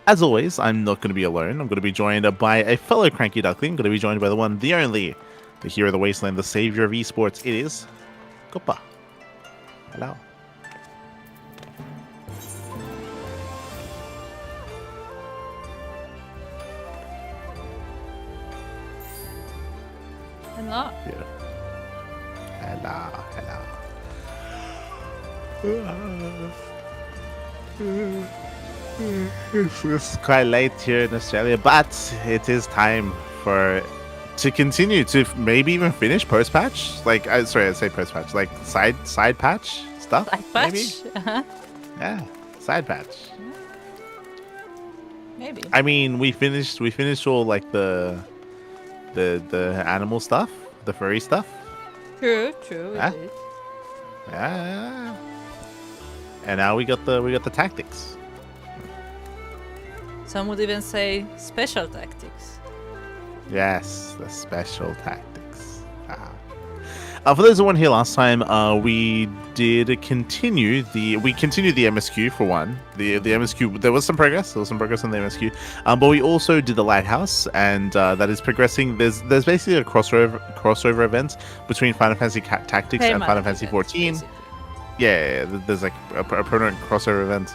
As always, I'm not going to be alone. I'm going to be joined by a fellow cranky duckling. I'm going to be joined by the one, the only, the hero of the wasteland, the savior of esports. It is Copa. Hello. Hello. Yeah. Hello. It's quite late here in Australia, but it is time to continue to maybe even finish post patch. Like, sorry, I say post patch, like side patch stuff. Side Maybe. patch? Uh-huh. Yeah, side patch. Maybe. I mean, we finished all like the animal stuff, the furry stuff. True, Yeah. it is. Yeah. And now we got the tactics. Some would even say special tactics. Yes, the special tactics. For those who weren't here last time, we did continue the MSQ for one. The MSQ, there was some progress. There was some progress on the MSQ, but we also did the lighthouse, and that is progressing. There's basically a crossover event between Final Fantasy Tactics and Final Fantasy 14. Yeah, there's like a permanent crossover event.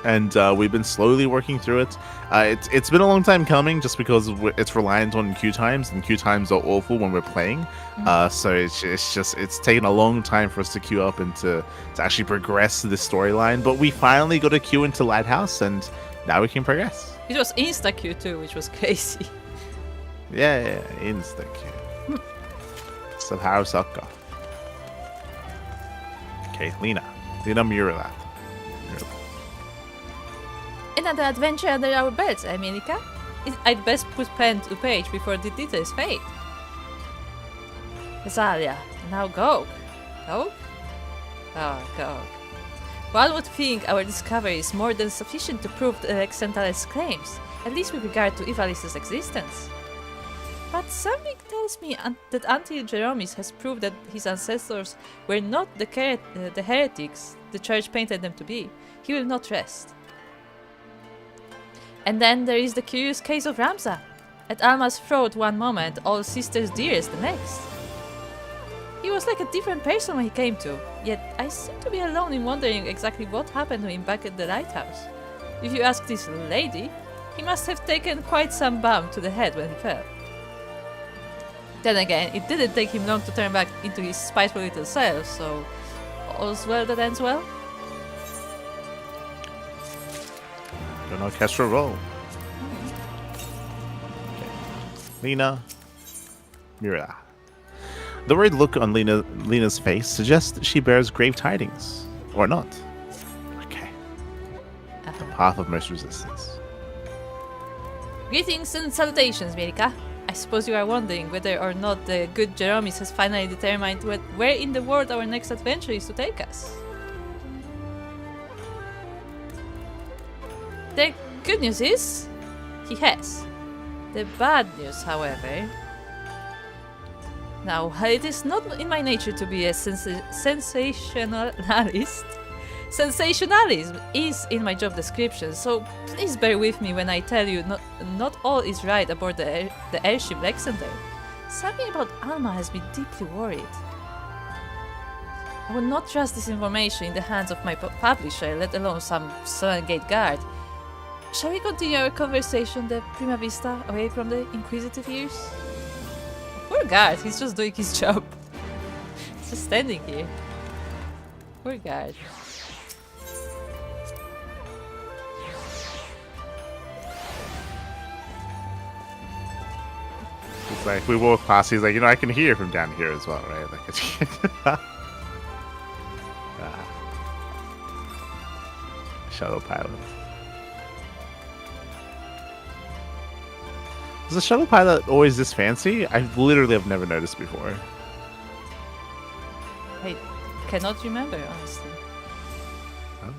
And we've been slowly working through it. It's been a long time coming, just because it's reliant on queue times, and queue times are awful when we're playing. So it's taken a long time for us to queue up and to actually progress this storyline. But we finally got a queue into Lighthouse, and now we can progress. It was insta queue too, which was crazy. Yeah, insta queue. Somehow sucker. Okay, Lena Muralat. Another adventure under our belts, Mielikka? I'd best put pen to page before the details fade. Rosalia, now go. Go? Oh, go. One would think our discovery is more than sufficient to prove the Exentale's claims, at least with regard to Ivalis's existence. But something tells me that until Jeromis has proved that his ancestors were not the heretics the church painted them to be, he will not rest. And then there is the curious case of Ramza. At Alma's throat one moment, all sisters dearest the next. He was like a different person when he came to, yet I seem to be alone in wondering exactly what happened to him back at the lighthouse. If you ask this lady, he must have taken quite some bump to the head when he fell. Then again, it didn't take him long to turn back into his spiteful little self, so all's well that ends well. An orchestral roll. Okay. Lena Mira. The worried look on Lena's face suggests she bears grave tidings. Or not. Okay. The path of most resistance. Greetings and salutations, Mielikka. I suppose you are wondering whether or not the good Jeromis has finally determined where in the world our next adventure is to take us. The good news is, he has. The bad news, however... Now, it is not in my nature to be a sensationalist. Sensationalism is in my job description, so please bear with me when I tell you not all is right aboard the airship Lexander. Something about Alma has me deeply worried. I would not trust this information in the hands of my publisher, let alone some Sullen Gate guard. Shall we continue our conversation the Prima Vista, away from the inquisitive ears? Poor guard, he's just doing his job. He's just standing here. Poor guard. It's like, we walk past, he's like, I can hear from down here as well, right? Like, shuttle pilot. Is the shuttle pilot always this fancy? I literally have never noticed before. I cannot remember, honestly. Oh.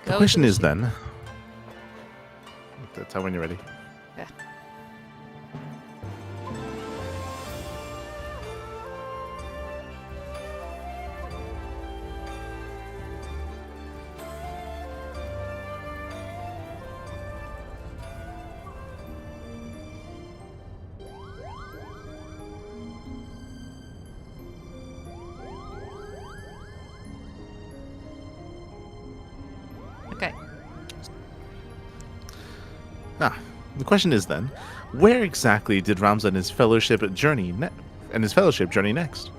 The question is then... Tell when you're ready. Yeah. The question is then, where exactly did Ramza and his fellowship journey next?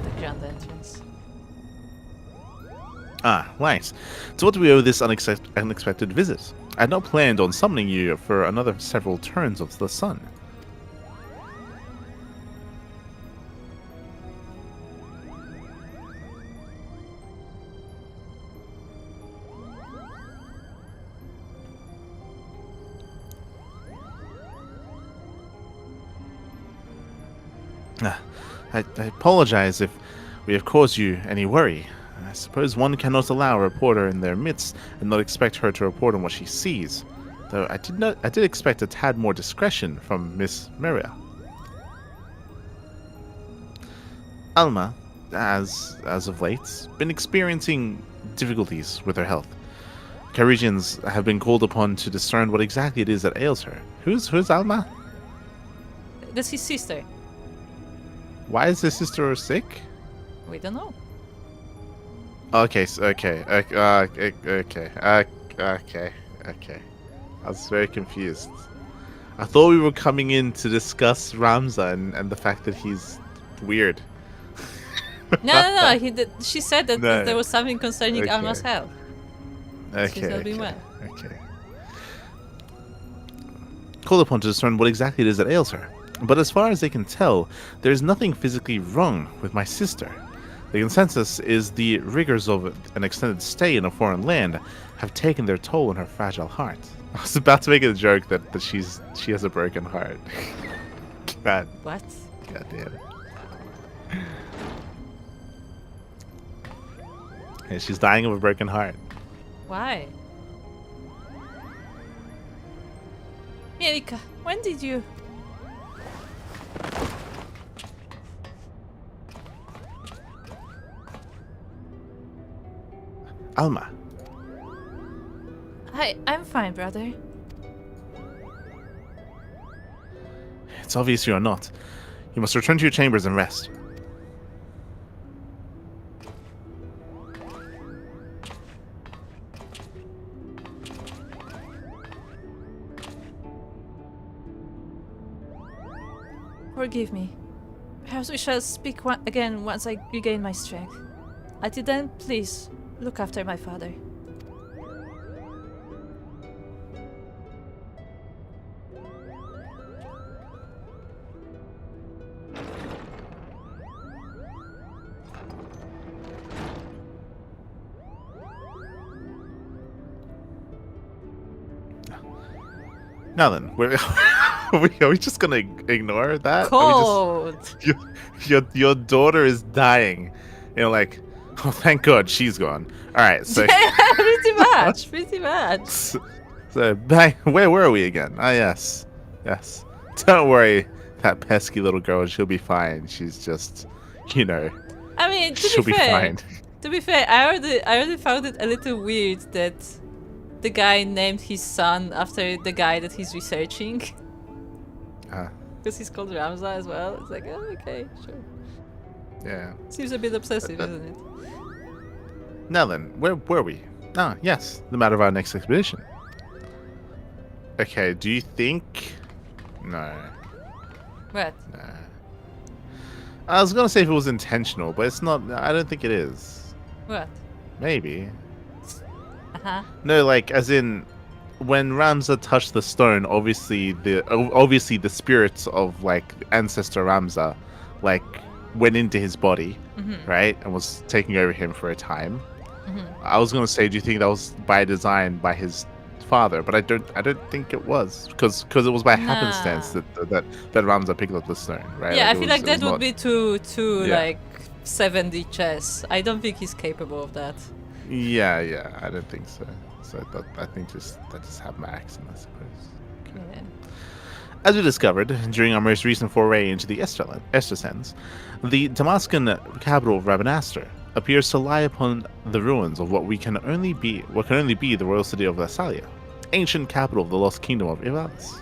The grand entrance. Ah, right. To what do we owe this unexpected visit? I had not planned on summoning you for another several turns of the sun. I apologize if we have caused you any worry. I suppose one cannot allow a reporter in their midst and not expect her to report on what she sees. Though I did expect a tad more discretion from Miss Maria. Alma, as of late, been experiencing difficulties with her health. Cairigians have been called upon to discern what exactly it is that ails her. Who's Alma? That's his sister. Why is his sister sick? We don't know. Okay. I was very confused. I thought we were coming in to discuss Ramza and the fact that he's weird. No. She said that No. there was something concerning Okay. Alma's health. She's not been well. Okay. Called upon to discern what exactly it is that ails her. But as far as they can tell, there is nothing physically wrong with my sister. The consensus is the rigors of an extended stay in a foreign land have taken their toll on her fragile heart. I was about to make a joke that she has a broken heart. God What? damn it. Yeah, she's dying of a broken heart. Why? Mielikka, when did you... Alma. Hi, I'm fine, brother. It's obvious you are not. You must return to your chambers and rest. Forgive me. Perhaps we shall speak again once I regain my strength. Until then, please, look after my father. Now then, are we just gonna ignore that? Cold! Your daughter is dying. You know, like, oh, thank God she's gone. All right, so Pretty much. so back. Where were we again? Ah, yes. Don't worry, that pesky little girl. She'll be fine. She's just, you know, I mean, she'll be fine. To be fair, I already found it a little weird that the guy named his son after the guy that he's researching. Because he's called Ramza as well. It's like, oh, okay, sure. Yeah. Seems a bit obsessive, isn't it? Now then, where were we? Ah, yes, the matter of our next expedition. Okay, do you think... No. What? Nah. I was gonna say if it was intentional, but it's not. I don't think it is. What? Maybe. Uh-huh. No, like, as in, when Ramza touched the stone, obviously the spirits of, like, ancestor Ramza, like, went into his body, right, and was taking over him for a time. I was gonna say, do you think that was by design by his father? But I don't think it was, because it was by happenstance that Ramza picked up the stone, right? Yeah, like, I feel like that would not... be too Yeah. like 7D chess. I don't think he's capable of that. Yeah, I don't think so. So I think that just happened by accident, I suppose. Okay. Yeah. As we discovered during our most recent foray into the Estersense, the Damascan capital of Rabanastre appears to lie upon the ruins of what can only be the royal city of Thessalia, ancient capital of the lost kingdom of Ivalis.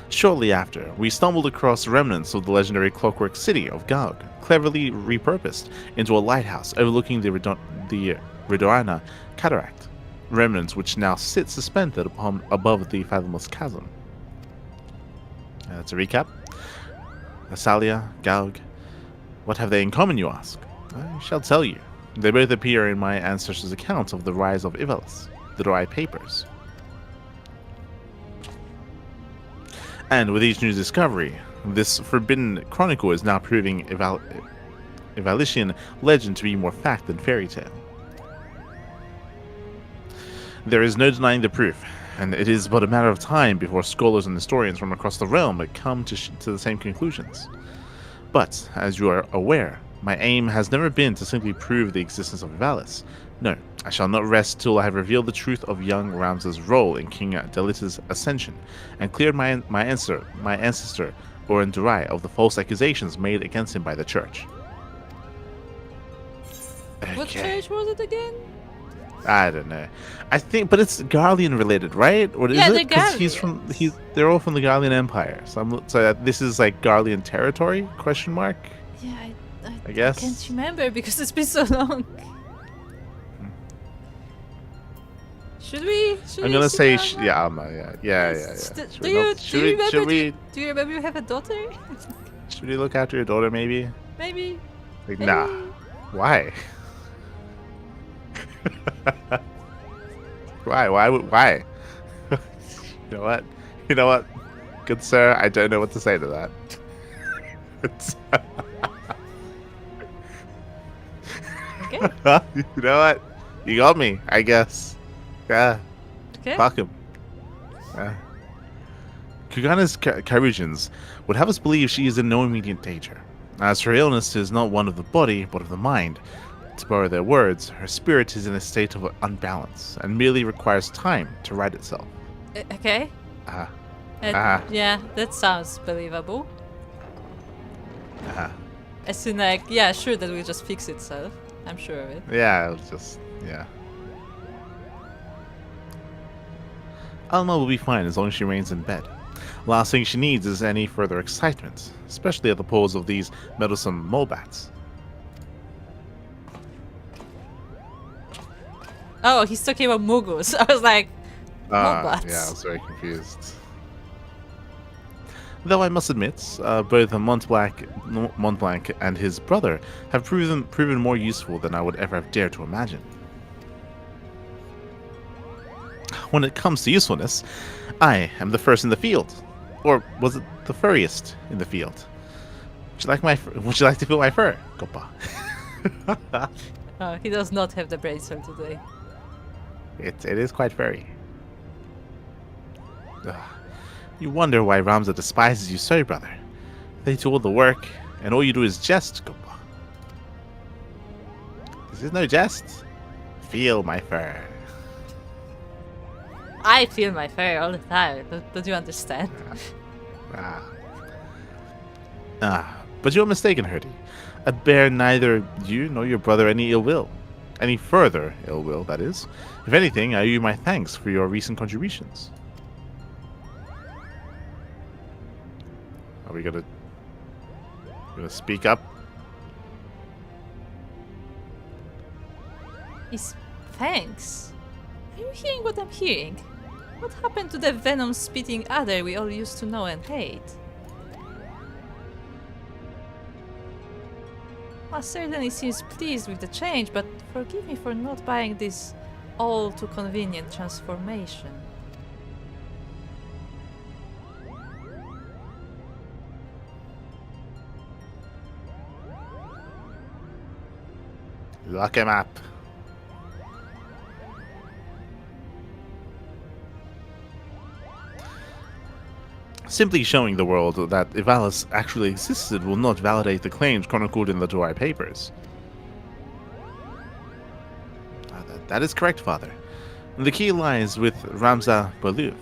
Shortly after, we stumbled across remnants of the legendary clockwork city of Gaug, cleverly repurposed into a lighthouse overlooking the Ridoana cataract, remnants which now sit suspended above the fathomless chasm. To recap, Asalia, Gaug, what have they in common, you ask? I shall tell you. They both appear in my ancestors' accounts of the rise of Ivalis, the Dry Papers. And with each new discovery, this forbidden chronicle is now proving Ivalician legend to be more fact than fairy tale. There is no denying the proof, and it is but a matter of time before scholars and historians from across the realm come to the same conclusions. But, as you are aware, my aim has never been to simply prove the existence of Ivalis. No, I shall not rest till I have revealed the truth of young Ramza's role in King Delita's ascension, and cleared my ancestor, Oren Durai, of the false accusations made against him by the church. What church was it again? I don't know. I think, but it's Garlean related, right? Or is Yeah, it? they're Because they're all from the Garlean Empire. So this is like Garlean territory? Question mark. Yeah, I guess. I can't remember because it's been so long. Should we? I'm gonna say, yeah. Yeah. Do you remember you have a daughter? Should we look after your daughter, maybe? Maybe. Like, nah. Why? Why? You know what? Good sir, I don't know what to say to that. Okay. You know what? You got me, I guess. Yeah. Okay. Fuck him. Yeah. Kugana's Carusians would have us believe she is in no immediate danger, as her illness is not one of the body, but of the mind. To borrow their words, her spirit is in a state of unbalance, and merely requires time to right itself. Okay. Yeah, that sounds believable. As soon like, yeah, sure, that will just fix itself. I'm sure of it. Yeah, it'll just, yeah. Alma will be fine as long as she remains in bed. Last thing she needs is any further excitement, especially at the paws of these meddlesome molebats. Oh, he's talking about Mughals. I was like, molebats. Yeah, I was very confused. Though I must admit, both Montblanc and his brother have proven more useful than I would ever have dared to imagine. When it comes to usefulness, I am the first in the field. Or was it the furriest in the field? Would you like to feel my fur, Gopa? Oh, he does not have the bracelet today. It is quite furry. Ugh. You wonder why Ramza despises you so, brother. They do all the work, and all you do is jest, Gopa. This is no jest. Feel my fur. I feel my fur all the time. Don't you understand? But you're mistaken, Herdy. I bear neither you nor your brother any ill will. Any further ill will, that is. If anything, I owe you my thanks for your recent contributions. Are we gonna speak up? Thanks. Are you hearing what I'm hearing? What happened to the venom-spitting adder we all used to know and hate? I certainly seems pleased with the change, but forgive me for not buying this all too convenient transformation. Lock him up. Simply showing the world that Ivalis actually existed will not validate the claims chronicled in the Dry Papers. That is correct, Father. The key lies with Ramza Baluv.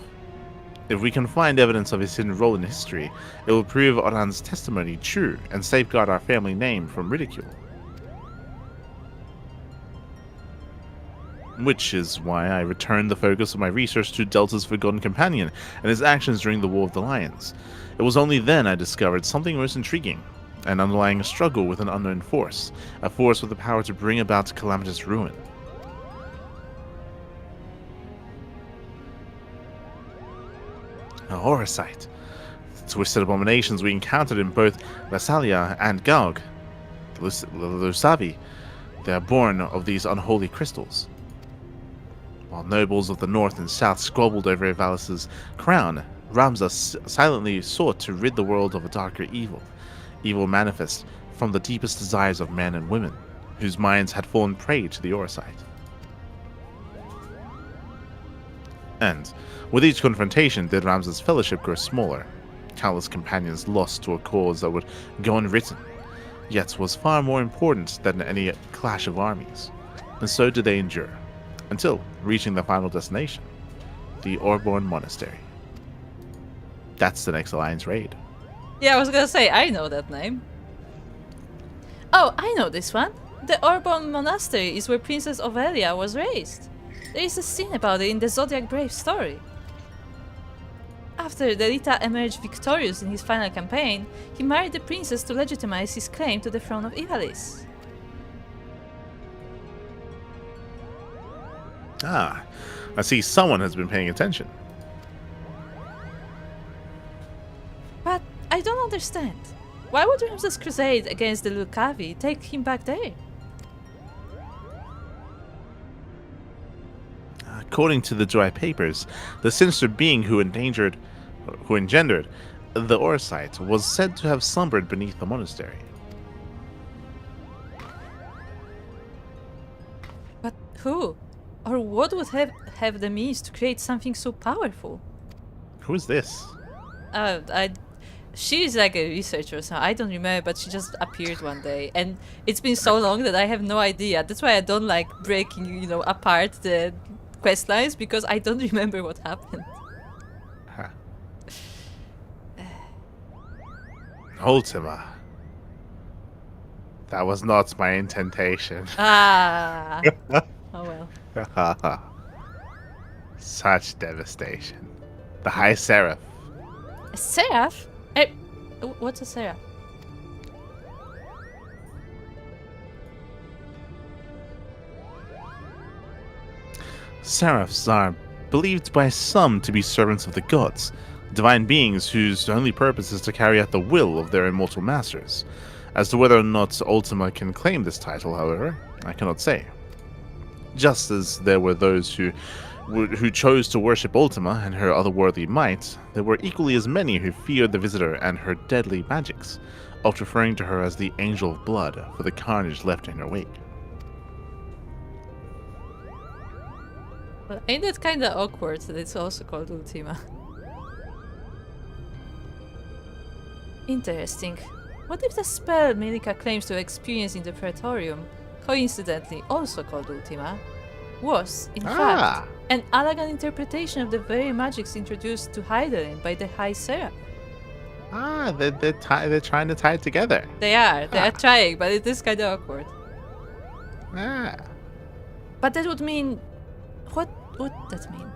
If we can find evidence of his hidden role in history, it will prove Oran's testimony true and safeguard our family name from ridicule. Which is why I returned the focus of my research to Delta's forgotten companion and his actions during the War of the Lions. It was only then I discovered something most intriguing, an underlying struggle with an unknown force, a force with the power to bring about calamitous ruin. Orosite. The twisted abominations we encountered in both Vassalia and Gaug. The Lusavi. They are born of these unholy crystals. While nobles of the north and south squabbled over Valis' crown, Ramza silently sought to rid the world of a darker evil. Evil manifest from the deepest desires of men and women, whose minds had fallen prey to the Orosite. And, with each confrontation, did Ramza's fellowship grow smaller, countless companions lost to a cause that would go unwritten, yet was far more important than any clash of armies. And so did they endure, until reaching the final destination, the Orborn Monastery. That's the next Alliance raid. Yeah, I was gonna say, I know that name. Oh, I know this one. The Orborn Monastery is where Princess Ovelia was raised. There is a scene about it in the Zodiac Brave story. After Delita emerged victorious in his final campaign, he married the princess to legitimize his claim to the throne of Ivalice. Ah, I see someone has been paying attention. But I don't understand. Why would Ramza's crusade against the Lucavi take him back there? According to the Joy Papers, the sinister being who engendered the Orosite was said to have slumbered beneath the monastery. But who? Or what would have the means to create something so powerful? Who is this? She's like a researcher, so I don't remember, but she just appeared one day. And it's been so long that I have no idea. That's why I don't like breaking, apart the quest lines, because I don't remember what happened. Huh. Ultima. That was not my intention. Ah. Oh well. Such devastation. The High Seraph. A seraph? What's a seraph? Seraphs are believed by some to be servants of the gods, divine beings whose only purpose is to carry out the will of their immortal masters. As to whether or not Ultima can claim this title, however, I cannot say. Just as there were those who chose to worship Ultima and her otherworldly might, there were equally as many who feared the visitor and her deadly magics, oft referring to her as the Angel of Blood for the carnage left in her wake. Well, ain't that kinda awkward that it's also called Ultima? Interesting. What if the spell Mielikka claims to experience in the Praetorium, coincidentally also called Ultima, was, in fact, an elegant interpretation of the very magics introduced to Hydaelyn by the High Seraph? They're trying to tie it together. They are trying, but it is kinda awkward. But that would mean... What would that mean?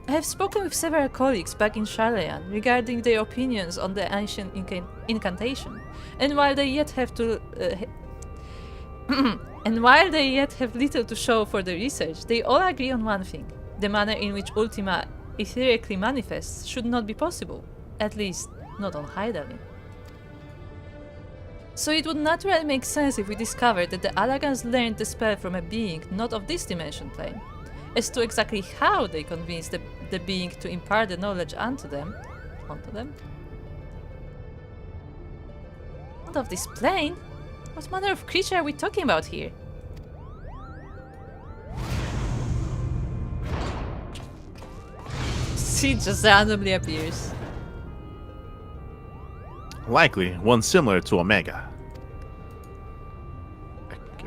I have spoken with several colleagues back in Charlayan regarding their opinions on the ancient incantation, and while they yet have little to show for the research, they all agree on one thing: the manner in which Ultima etherically manifests should not be possible, at least not on Hydaelyn. So it would naturally make sense if we discovered that the Alagans learned the spell from a being not of this dimension plane. As to exactly how they convinced the being to impart the knowledge onto them? Not of this plane? What manner of creature are we talking about here? She just randomly appears. Likely one similar to Omega.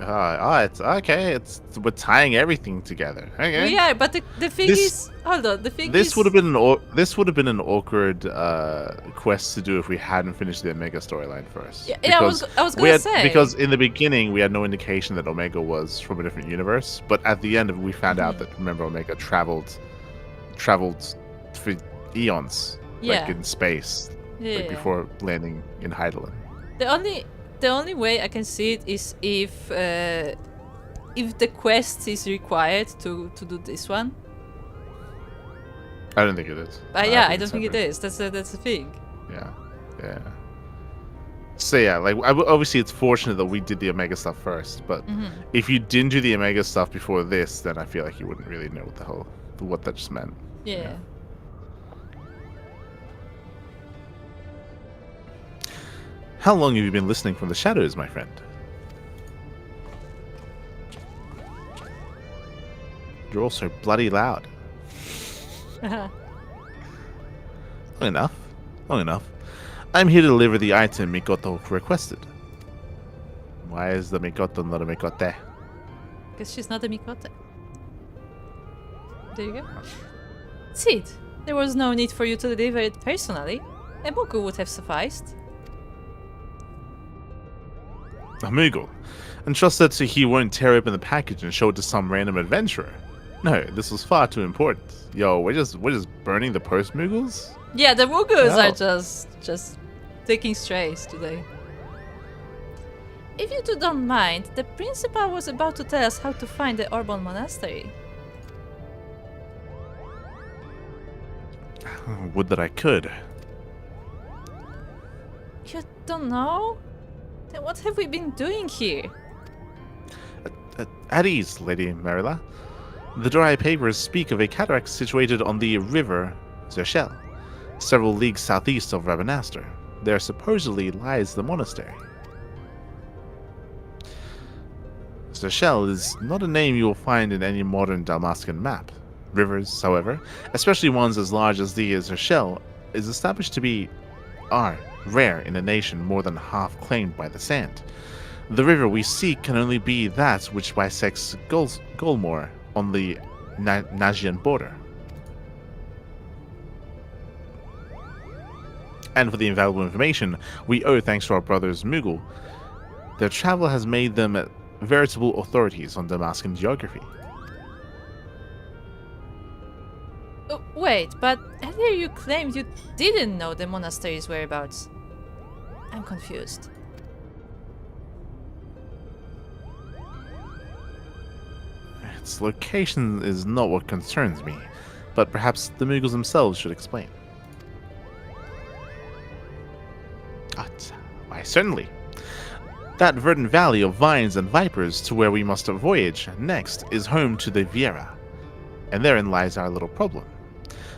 It's okay. We're tying everything together. Okay. We are, but the thing is, hold on. The thing this is, would have been an awkward quest to do if we hadn't finished the Omega storyline first. Yeah, I was gonna say, because in the beginning we had no indication that Omega was from a different universe, but at the end we found out that Omega traveled for eons, like in space, before landing in Hydaelyn. The only way I can see it is if the quest is required to do this one. I don't think it is. But yeah, I think don't it's think it separate. is. That's the thing. Yeah, yeah. So yeah, like obviously it's fortunate that we did the Omega stuff first, but if you didn't do the Omega stuff before this, then I feel like you wouldn't really know what that just meant. Yeah. How long have you been listening from the shadows, my friend? You're also bloody loud. Long enough. Long enough. I'm here to deliver the item Mikoto requested. Why is the Mikoto not a Mikote? Because she's not a Mikote. There you go. Sid, there was no need for you to deliver it personally. A Mugu would have sufficed. A Moogle. And trust that he won't tear open the package and show it to some random adventurer. No, this was far too important. Yo, we're just burning the post Moogles? Yeah, the Mugus No. are just taking strays today. If you two don't mind, the principal was about to tell us how to find the Orban Monastery. Would that I could. You don't know? Then what have we been doing here? At ease, Lady Marilla. The dry papers speak of a cataract situated on the river Zershel, several leagues southeast of Rabanastre. There supposedly lies the monastery. Zershel is not a name you will find in any modern Dalmascan map. Rivers, however, especially ones as large as the Zershel, is established to be rare in a nation more than half claimed by the sand. The river we seek can only be that which bisects Golmore on the Nagian border. And for the invaluable information we owe thanks to our brothers Moogle, their travel has made them veritable authorities on Damascan geography. Wait, but earlier you claimed you didn't know the monastery's whereabouts. I'm confused. Its location is not what concerns me, but perhaps the Moogles themselves should explain. Why, certainly. That verdant valley of vines and vipers to where we must voyage next is home to the Viera, and therein lies our little problem.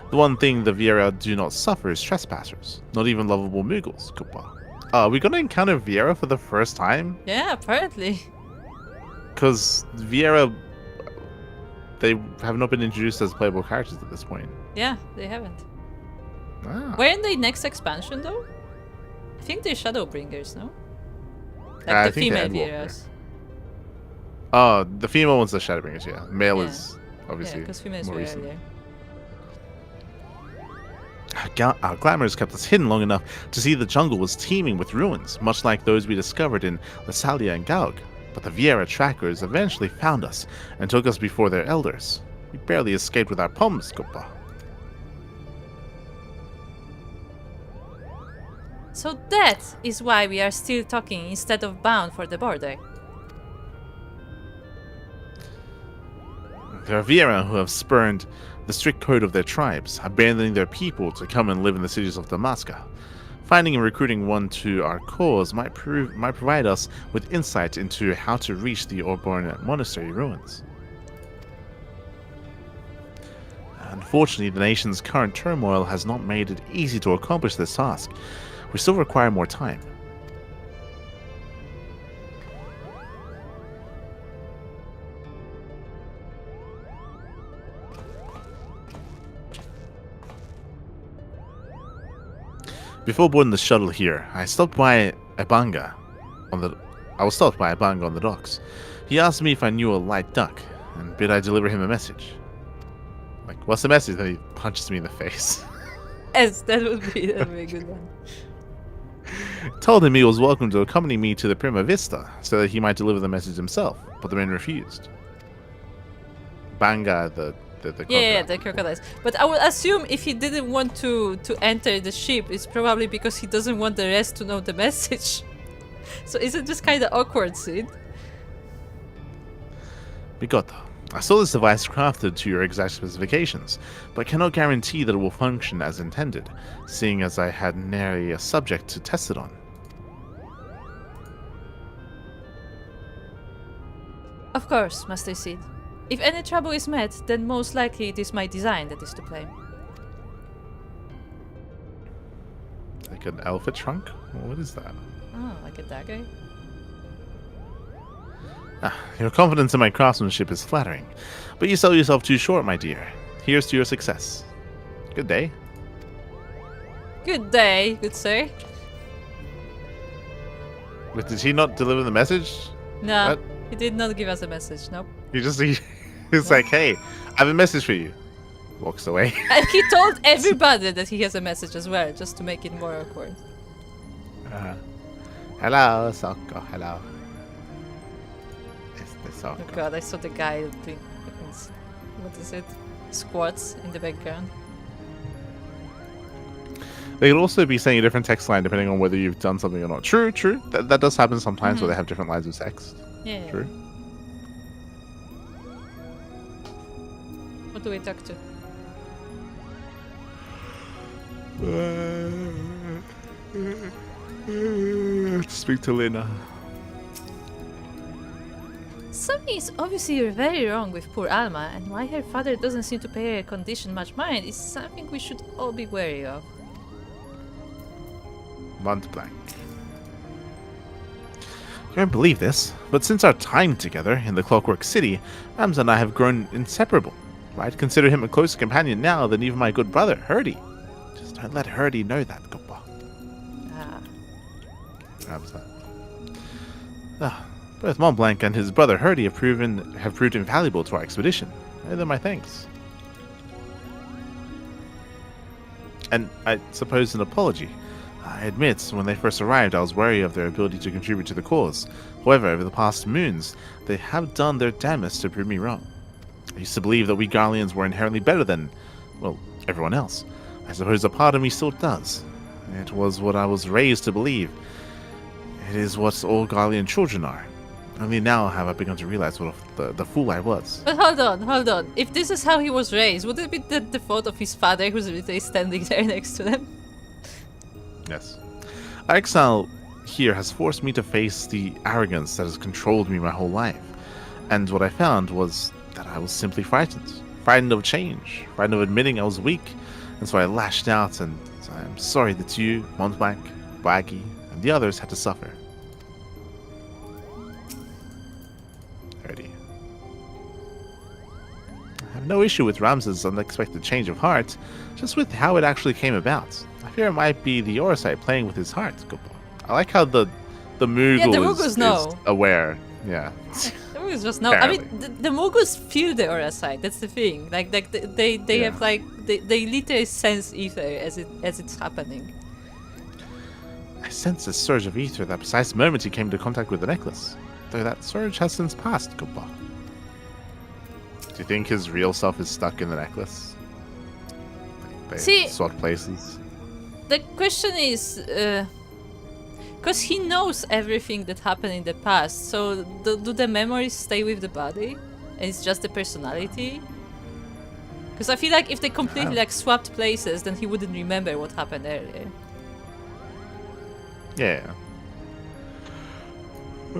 The one thing the Viera do not suffer is trespassers, not even lovable Moogles. Are we gonna encounter Viera for the first time? Yeah, apparently. Because Viera, they have not been introduced as playable characters at this point. Yeah, they haven't. Ah. Where in the next expansion though? I think they're Shadowbringers, no? Like I the think they're female Endwalker. Vieras. Oh, the female one's the Shadowbringers, yeah. Male Yeah. is Yeah, obviously because females more were recent. earlier. Our glamour has kept us hidden long enough to see the jungle was teeming with ruins, much like those we discovered in Lasalia and Gaug. But the Viera trackers eventually found us and took us before their elders. We barely escaped with our palms, Kupa. So that is why we are still talking instead of bound for the border. There are Viera who have spurned the strict code of their tribes, abandoning their people to come and live in the cities of Damascus. Finding and recruiting one to our cause might provide us with insight into how to reach the Orborn Monastery ruins. Unfortunately, the nation's current turmoil has not made it easy to accomplish this task. We still require more time. Before boarding the shuttle here, I stopped by Abanga on the docks. He asked me if I knew a light duck, and bid I deliver him a message. Like, what's the message? Then he punches me in the face. Yes, that would be a good one. Told him he was welcome to accompany me to the Prima Vista, so that he might deliver the message himself, but the man refused. Banga, the Yeah, crocodile. the crocodiles. But I would assume if he didn't want to enter the ship, it's probably because he doesn't want the rest to know the message. So is it just kind of awkward, Sid? Mikoto, I saw this device crafted to your exact specifications, but cannot guarantee that it will function as intended, seeing as I had nary a subject to test it on. Of course, Master Sid. If any trouble is met, then most likely it is my design that is to blame. Like an elephant trunk? What is that? Oh, like a dagger? Your confidence in my craftsmanship is flattering, but you sell yourself too short, my dear. Here's to your success. Good day. Good day, good sir. But did he not deliver the message? No, What? he did not give us a message, nope. He's like, hey, I have a message for you. Walks away. And he told everybody that he has a message as well, just to make it more awkward. Hello, Soko. Hello. Este Oh Soko. god, I saw the guy doing, what is it? Squats in the background. They could also be saying a different text line depending on whether you've done something or not. True, true. That does happen sometimes where they have different lines of text. Yeah. True. What do we talk to? Speak to Lena. Something is obviously very wrong with poor Alma, and why her father doesn't seem to pay her condition much mind is something we should all be wary of. Mont Blanc. You won't believe this, but since our time together in the Clockwork City, Rams and I have grown inseparable. I'd consider him a closer companion now than even my good brother, Hurdy. Just don't let Hurdy know that, Goppa. Ramza. Both Mont Blanc and his brother Hurdy have proved invaluable to our expedition. Owe them my thanks. And I suppose an apology. I admit, when they first arrived, I was wary of their ability to contribute to the cause. However, over the past moons, they have done their damnedest to prove me wrong. I used to believe that we Garleans were inherently better than, well, everyone else. I suppose a part of me still does. It was what I was raised to believe. It is what all Garlean children are. Only now have I begun to realize what the fool I was. But hold on. If this is how he was raised, would it be the fault of his father who's literally standing there next to them? Yes. Our exile here has forced me to face the arrogance that has controlled me my whole life. And what I found was that I was simply frightened. Frightened of change. Frightened of admitting I was weak. And so I lashed out, and I'm sorry that you, Mont Blanc, Baggy, and the others had to suffer. Ready. I have no issue with Rams's unexpected change of heart, just with how it actually came about. I fear it might be the Orosite playing with his heart. I like how the Moogle is aware. Yeah. The Moogus just know. I mean, the Moogus feel the Orosite. That's the thing. Like they have like they literally sense ether as it's happening. I sensed a surge of ether at that precise moment he came into contact with the necklace. Though that surge has since passed, Gopa. Do you think his real self is stuck in the necklace? They swap places. The question is, because he knows everything that happened in the past, so do the memories stay with the body? And it's just the personality? Because I feel like if they completely like swapped places, then he wouldn't remember what happened earlier. Yeah.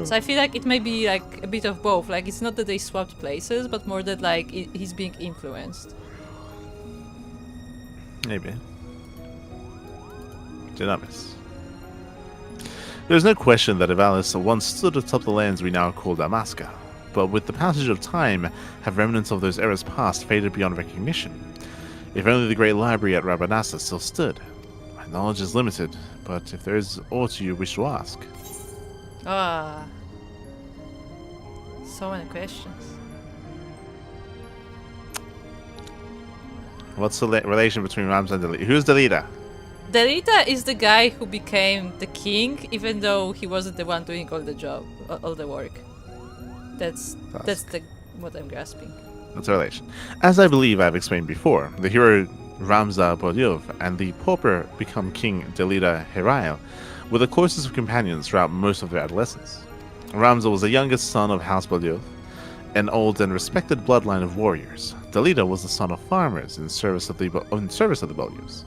So I feel like it may be like a bit of both. Like it's not that they swapped places, but more that like he's being influenced. Maybe. Dynamis. There's no question that Avalis once stood atop the lands we now call Damaska, but with the passage of time, have remnants of those eras past faded beyond recognition. If only the great library at Rabanasa still stood. My knowledge is limited, but if there is aught you wish to ask. Ah. So many questions. What's the relation between Rams and Delita? Who's Delita? Delita is the guy who became the king, even though he wasn't the one doing all the work. That's what I'm grasping. That's a relation. As I believe I've explained before, the hero Ramza Bolyov and the pauper become King Delita Herail were the closest of companions throughout most of their adolescence. Ramza was the youngest son of House Bolyov, an old and respected bloodline of warriors. Delita was the son of farmers in service of the Bellius.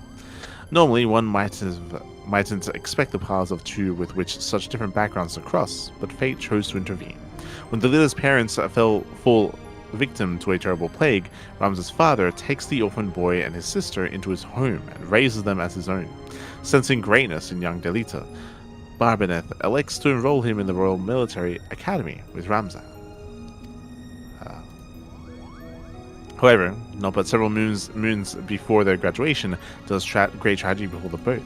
Normally, one mightn't expect the paths of two with which such different backgrounds to cross, but fate chose to intervene. When Delita's parents fall victim to a terrible plague, Ramza's father takes the orphan boy and his sister into his home and raises them as his own. Sensing greatness in young Delita, Barbaneth elects to enroll him in the Royal Military Academy with Ramza. However, not but several moons before their graduation does great tragedy befall the both.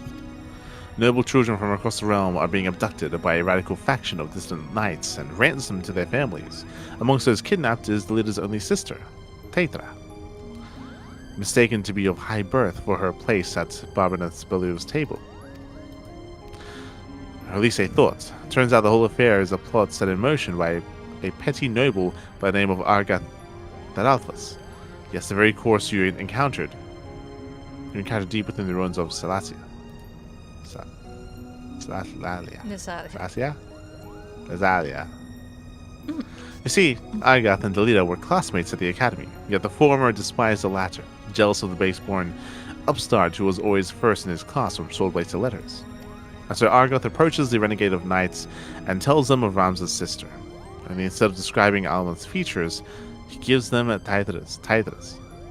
Noble children from across the realm are being abducted by a radical faction of distant knights and ransomed to their families. Amongst those kidnapped is Delita's only sister, Teitra, mistaken to be of high birth for her place at Barbaneth's Bellius table. Or at least they thought. Turns out the whole affair is a plot set in motion by a petty noble by the name of Argath Daralthus. Yes, the very course you encountered deep within the ruins of Salacia. Lazalia. You see, Argath and Delita were classmates at the academy, yet the former despised the latter, jealous of the base-born upstart who was always first in his class from swordblades to letters. And so Argath approaches the renegade of knights and tells them of Ramza's sister. And instead of describing Alma's features, he gives them a Tithras,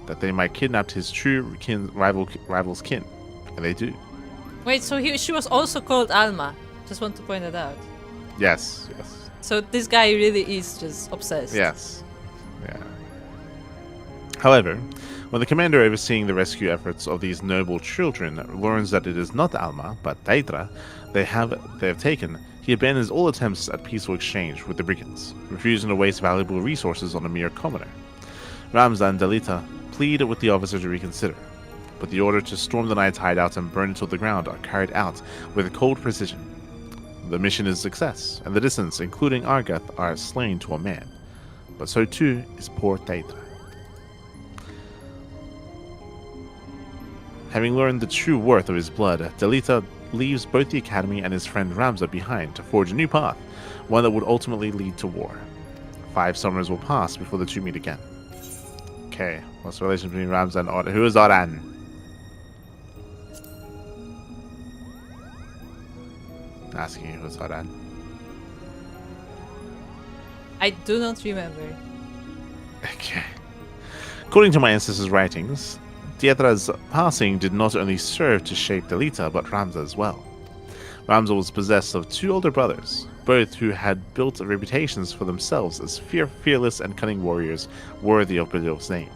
that they might kidnap his true rival's kin. And they do. Wait, so she was also called Alma. Just want to point it out. Yes. So this guy really is just obsessed. Yes. Yeah. However, when the commander overseeing the rescue efforts of these noble children learns that it is not Alma, but Teitra they have taken, he abandons all attempts at peaceful exchange with the brigands, refusing to waste valuable resources on a mere commoner. Ramza and Delita plead with the officer to reconsider, but the order to storm the knight's hideout and burn it to the ground are carried out with cold precision. The mission is a success, and the distance, including Argath, are slain to a man. But so too is poor Teitra. Having learned the true worth of his blood, Delita leaves both the academy and his friend Ramza behind to forge a new path, one that would ultimately lead to war. 5 summers will pass before the two meet again. Okay, what's the relation between Ramza and Oran? Who is Oran? Asking you who's Oran. I do not remember. Okay. According to my ancestors' writings, Tietra's passing did not only serve to shape Delita, but Ramza as well. Ramza was possessed of 2 older brothers, both who had built reputations for themselves as fearless and cunning warriors worthy of Bellios' name.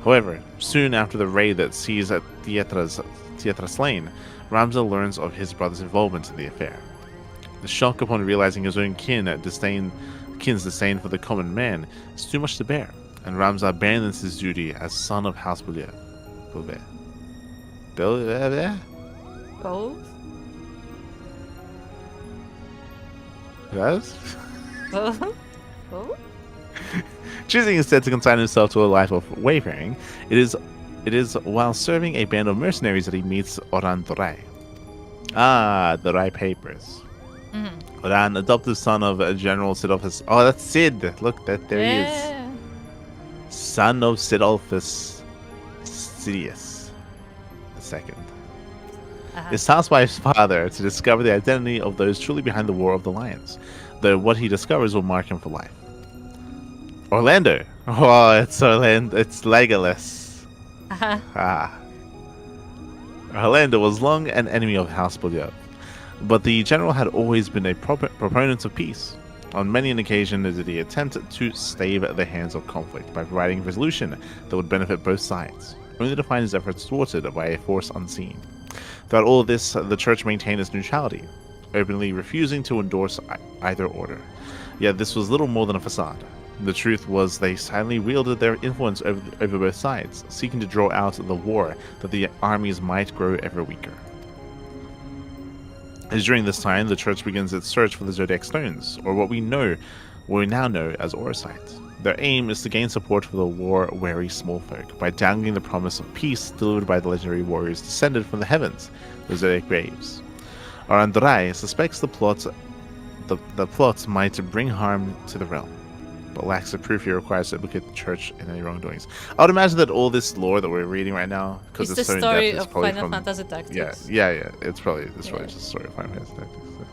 However, soon after the raid that sees Tietra slain, Ramza learns of his brother's involvement in the affair. The shock upon realizing his own kin's disdain for the common man is too much to bear, and Ramza abandons his duty as son of House Boulevard. Both? Yes? Both? Choosing instead to consign himself to a life of wayfaring, it is while serving a band of mercenaries that he meets Oran Dorai. Ah, the Dorai papers. Mm-hmm. Oran, adopted son of General Sidolphus. Oh, that's Sid. Look, there he is. Son of Sidolphus Sidious II. Is tasked by his father to discover the identity of those truly behind the War of the Lions, though what he discovers will mark him for life. Orlando. Oh, it's Orlando. It's Legolas. Orlando was long an enemy of House Boulevard, but the general had always been a proponent of peace. On many an occasion did he attempt to stave the hands of conflict by providing resolution that would benefit both sides, only to find his efforts thwarted by a force unseen. Throughout all of this, the church maintained its neutrality, openly refusing to endorse either order. Yet this was little more than a facade. The truth was they silently wielded their influence over both sides, seeking to draw out the war that the armies might grow ever weaker. It is during this time the church begins its search for the Zodiac Stones, or what we now know as Orosites. Their aim is to gain support for the war-weary small folk by dangling the promise of peace delivered by the legendary warriors descended from the heavens, the Zodiac Braves. Arandrai suspects the plot might bring harm to the realm. but lacks the proof he requires to implicate the church in any wrongdoings. I would imagine that all this lore that we're reading right now, because It's it's the so story in-depth, of it's probably Final from... Fantasy Tactics. Yeah. It's probably just the story of Final Fantasy Tactics. So.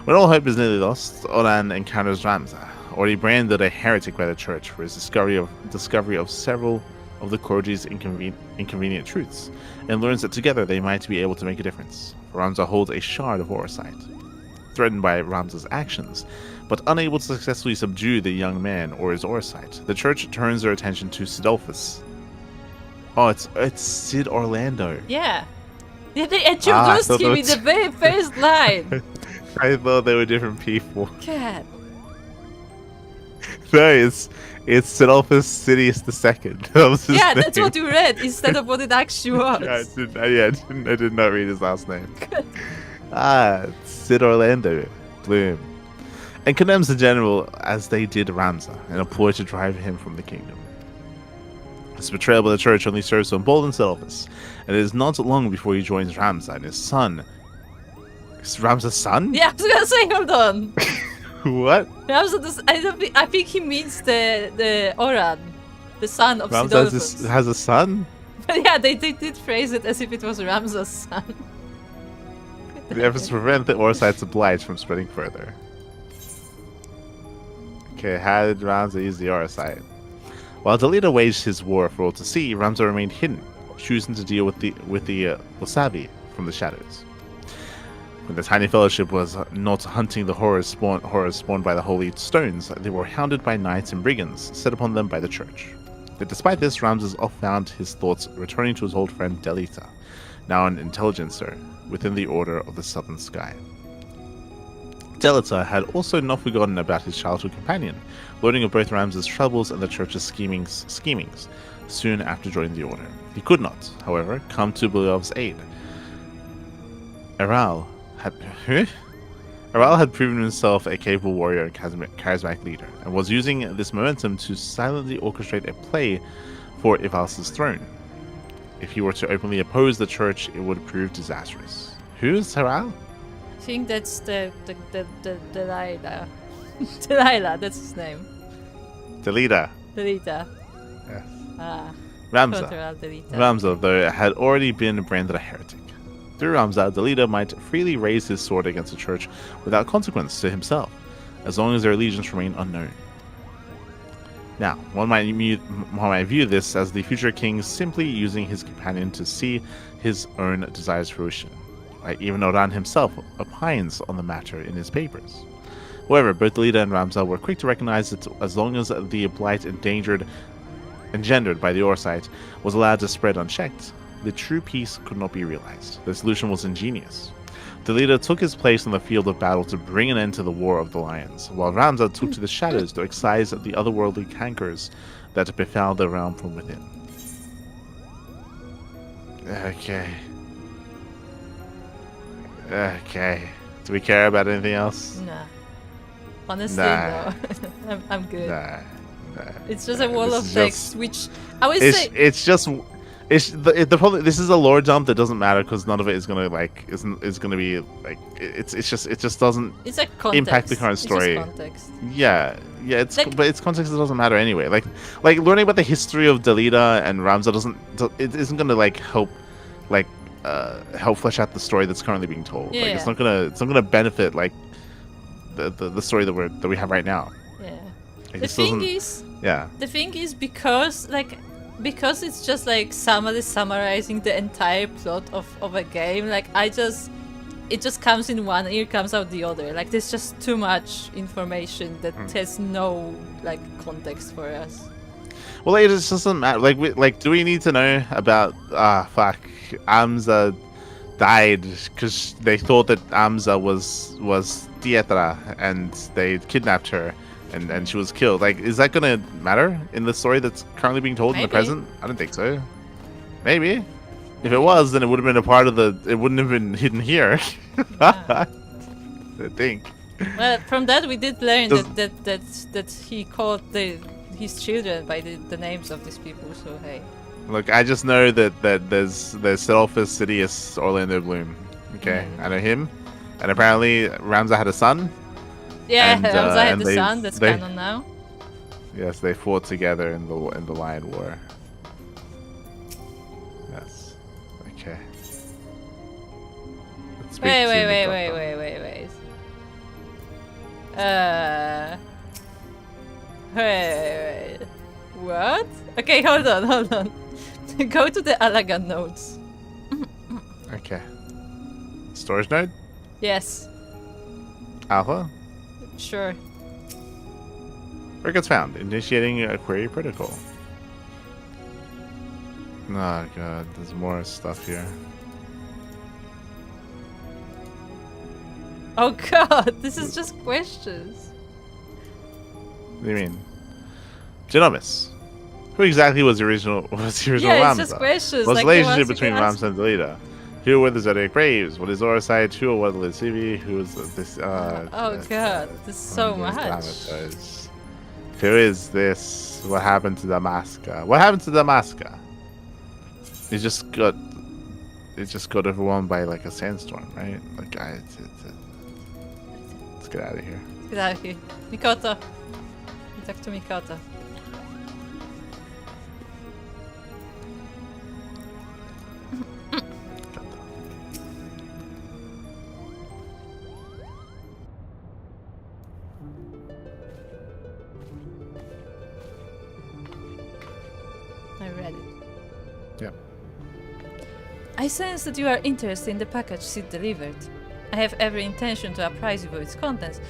When all hope is nearly lost, Olan encounters Ramza, already branded a heretic by the church for his discovery of several of the clergy's inconvenient truths, and learns that together they might be able to make a difference. Ramza holds a shard of Orsight. Threatened by Ramza's actions, but unable to successfully subdue the young man or his Orsight, the church turns their attention to Sidolphus. Oh, it's Sid Orlando. Yeah. Yeah, they introduced him in the very first line. I thought they were different people. God. No, it's Sidolphus Sidious II. Yeah, that's what you read instead of what it actually was. I did not read his last name. Sid Orlando Bloom. And condemns the general as they did Ramza and employed to drive him from the kingdom. This betrayal by the church only serves to embolden Sidolphus, and it is not long before he joins Ramza and his son. Is Ramza's son? Yeah, I was gonna say, hold on. What? I think he means the Oran, the son of Ramza Sidolphus. has a son? But yeah, they did phrase it as if it was Ramza's son. The efforts to prevent the Orsight's blight from spreading further. Okay, how did Ramza use the Orsight? While Delita waged his war for all to see, Ramza remained hidden, choosing to deal with the Wasabi from the shadows. When the tiny fellowship was not hunting the horrors spawned by the holy stones, they were hounded by knights and brigands set upon them by the church. But despite this, Ramses oft found his thoughts returning to his old friend Delita, now an intelligencer within the Order of the Southern Sky. Delita had also not forgotten about his childhood companion, learning of both Ramses' troubles and the church's schemings soon after joining the Order. He could not, however, come to Belial's aid. Aral had proven himself a capable warrior and charismatic leader, and was using this momentum to silently orchestrate a play for Ival's throne. If he were to openly oppose the church, it would prove disastrous. Who is Aral? I think that's the Delilah. Delilah, that's his name. Delita. Delita. Yes. Ramza, Ramza, though, had already been branded a heretic. Through Ramza, Delita might freely raise his sword against the church without consequence to himself, as long as their allegiance remained unknown. Now, one might view this as the future king simply using his companion to see his own desires fruition. Even Oran himself opines on the matter in his papers. However, both Delita and Ramza were quick to recognize that as long as the blight engendered by the Orsight was allowed to spread unchecked, the true peace could not be realized. The solution was ingenious. Delita took his place on the field of battle to bring an end to the War of the Lions, while Ramza took to the shadows to excise the otherworldly cankers that befouled the realm from within. Okay. Do we care about anything else? Nah. Honestly, no. I'm good. Nah. It's just a wall of text, which I would say. The problem. This is a lore dump that doesn't matter because none of it is gonna is gonna be like it just doesn't. It's like context. Impact the current story. It's just context. Yeah. But it's context that doesn't matter anyway. Like learning about the history of Delita and Ramza isn't gonna help flesh out the story that's currently being told. Yeah. It's not gonna benefit the story that we have right now. Yeah. Like, the thing is because it's just like somebody summarizing the entire plot of a game, it just comes in one ear, comes out the other. Like there's just too much information that has no context for us. Well, it just doesn't matter. Do we need to know about Amza died because they thought that Amza was Dietra and they kidnapped her and she was killed. Is that gonna matter in the story that's currently being told in the present? I don't think so. Maybe. If it was, then it would have been a part of it wouldn't have been hidden here. Yeah. I think. Well, from that we did learn that he called his children by the names of these people, so hey. Look, I just know that there's Sidolphus Sidious Orlando Bloom. Okay, I know him. And apparently Ramza had a son. Yeah, Ramza had a son, that's canon now. Yes, they fought together in the Lion War. Yes. Okay. Let's speak Wait, to wait, wait, Mielikka. wait. Wait. What? Okay, hold on. Go to the Alagan notes. Okay. Storage node? Yes, Alpha? sure. Records found. Initiating a query protocol. Oh god, there's more stuff here. Oh god, this is just questions. What do you mean? Genomus. Who exactly was the original Yeah, it's Ramza? just questions. What's like the the relationship ones you between can ask. Ramza and Delita? Who were the Zodiac Braves? What is Orosite? Who were the Lisivi? Who is this? Oh god, there's so much. Who is this? What happened to Damaska? What happened to Damaska? It just got overwhelmed by like a sandstorm, right? Like, let's get out of here. Get out of here. Mikoto. Talk to Mikoto. I read it. Yep. I sense that you are interested in the package Sid delivered. I have every intention to apprise you of its contents,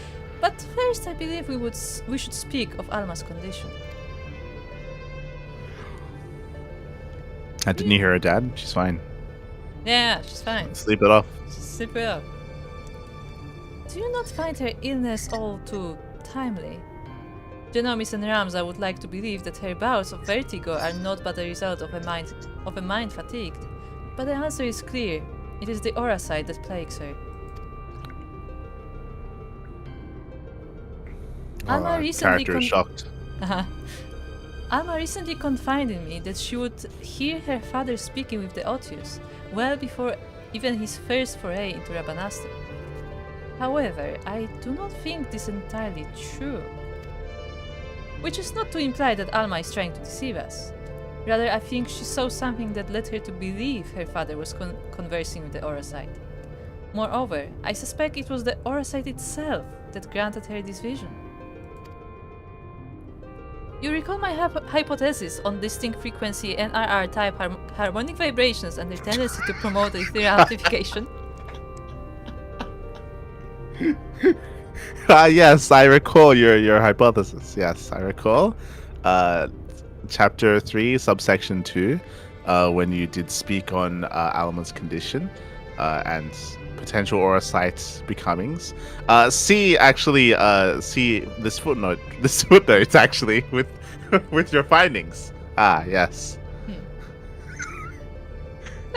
but first I believe we should speak of Alma's condition. Didn't you hear her dad? She's fine. Yeah, she's fine. Sleep it off. Just sleep it off. Do you not find her illness all too timely? Genomis and Ramza would like to believe that her bouts of vertigo are not but a result of a mind fatigued, but the answer is clear. It is the aura side that plagues her. Alma recently character is shocked. Alma recently confided in me that she would hear her father speaking with the Otius, well before even his first foray into Rabanastre. However, I do not think this entirely true. Which is not to imply that Alma is trying to deceive us. Rather, I think she saw something that led her to believe her father was conversing with the Orosite. Moreover, I suspect it was the Orosite itself that granted her this vision. You recall my hypothesis on distinct frequency NRR type harmonic vibrations and their tendency to promote ethereal amplification? Yes, I recall your hypothesis. Yes, I recall. Chapter 3, subsection 2, when you did speak on Alma's condition and potential Orosite becomings. See this footnote. This footnote actually with your findings. Yes.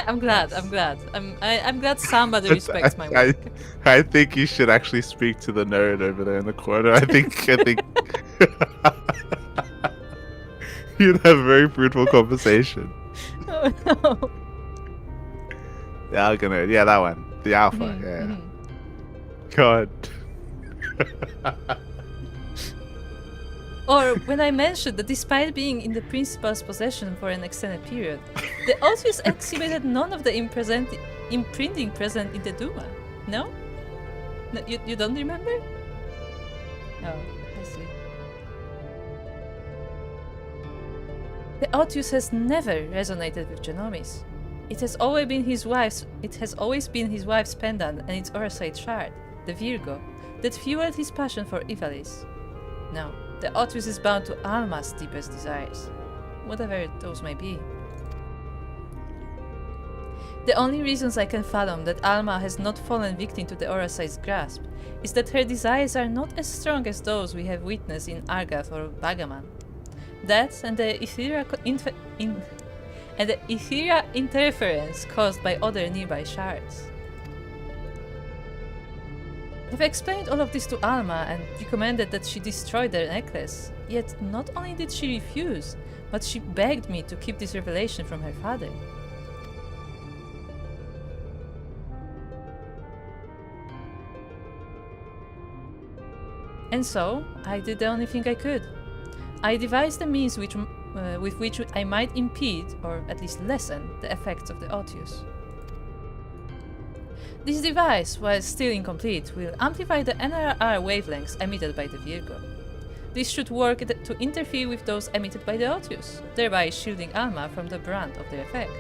I'm glad. I'm glad somebody respects my work. I think you should actually speak to the nerd over there in the corner. I think you'd have a very fruitful conversation. Oh no. The alga nerd. Yeah, that one. The alpha. Yeah. God. Or when I mentioned that despite being in the principal's possession for an extended period, the Otius exhibited none of the imprinting present in the Duma. No? You don't remember? Oh, I see. The Otius has never resonated with Genomis. It has always been his wife's pendant and its Orosite shard, the Virgo, that fueled his passion for Ivalice. No, the Otius is bound to Alma's deepest desires, whatever those may be. The only reasons I can fathom that Alma has not fallen victim to the Orosite's grasp is that her desires are not as strong as those we have witnessed in Argath or Bagaman. That and the ethereal interference caused by other nearby shards. I've explained all of this to Alma and recommended that she destroy their necklace, yet not only did she refuse, but she begged me to keep this revelation from her father. And so, I did the only thing I could. I devised a means with which I might impede, or at least lessen, the effects of the Otius. This device, while still incomplete, will amplify the NRR wavelengths emitted by the Virgo. This should work to interfere with those emitted by the Otius, thereby shielding Alma from the brunt of their effect.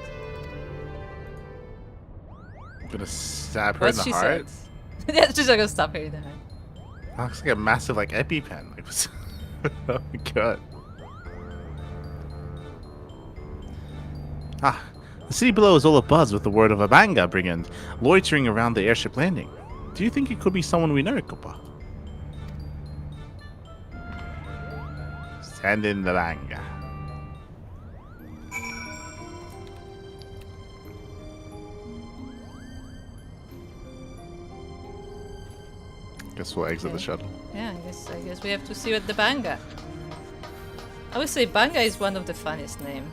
I'm gonna stab her What in the she heart. said. Yeah, she's not gonna stab her in the heart. That looks like a massive like EpiPen. Like, what's... oh my god. Ah, the city below is all abuzz with the word of a Banga brigand loitering around the airship landing. Do you think it could be someone we know, Koopa? Send in the Banga. Guess we'll exit the shuttle. Yeah, I guess we have to see what the Banga. I would say Banga is one of the funniest names.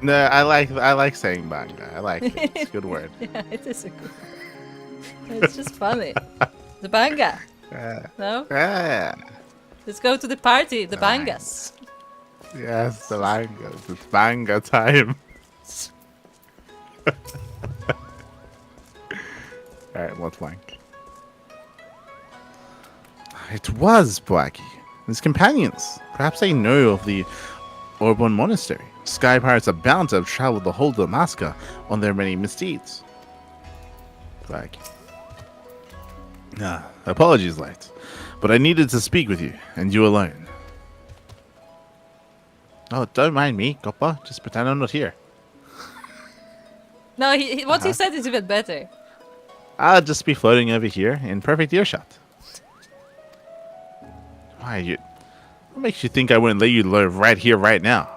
No, I like saying Banga. I like it. It's a good word. Yeah, it is a good word. It's just funny. The Banga. No? Yeah. Let's go to the party, the Bangas. Yes, the Bangas. It's Banga time. Alright, what's blank? It was Blackie. His companions. Perhaps they know of the Orbon Monastery. Sky pirates are bound to have traveled the whole Damaska on their many misdeeds. Blackie. Apologies, Light. But I needed to speak with you, and you alone. Oh, don't mind me, Coppa. Just pretend I'm not here. No, what he said is even better. I'll just be floating over here in perfect earshot. Why, what makes you think I wouldn't let you live right here, right now?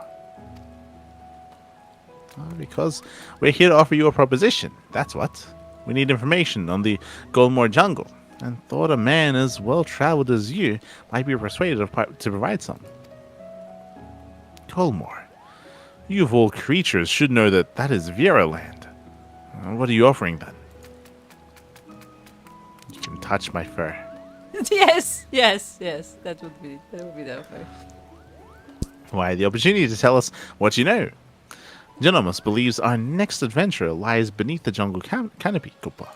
Because we're here to offer you a proposition, that's what. We need information on the Goldmore jungle, and thought a man as well-traveled as you might be persuaded to provide some. Goldmore? You of all creatures should know that is Viera land. What are you offering then? You can touch my fur. Yes, that would be the offer. Why, the opportunity to tell us what you know. Genomus believes our next adventure lies beneath the jungle canopy, Koopa.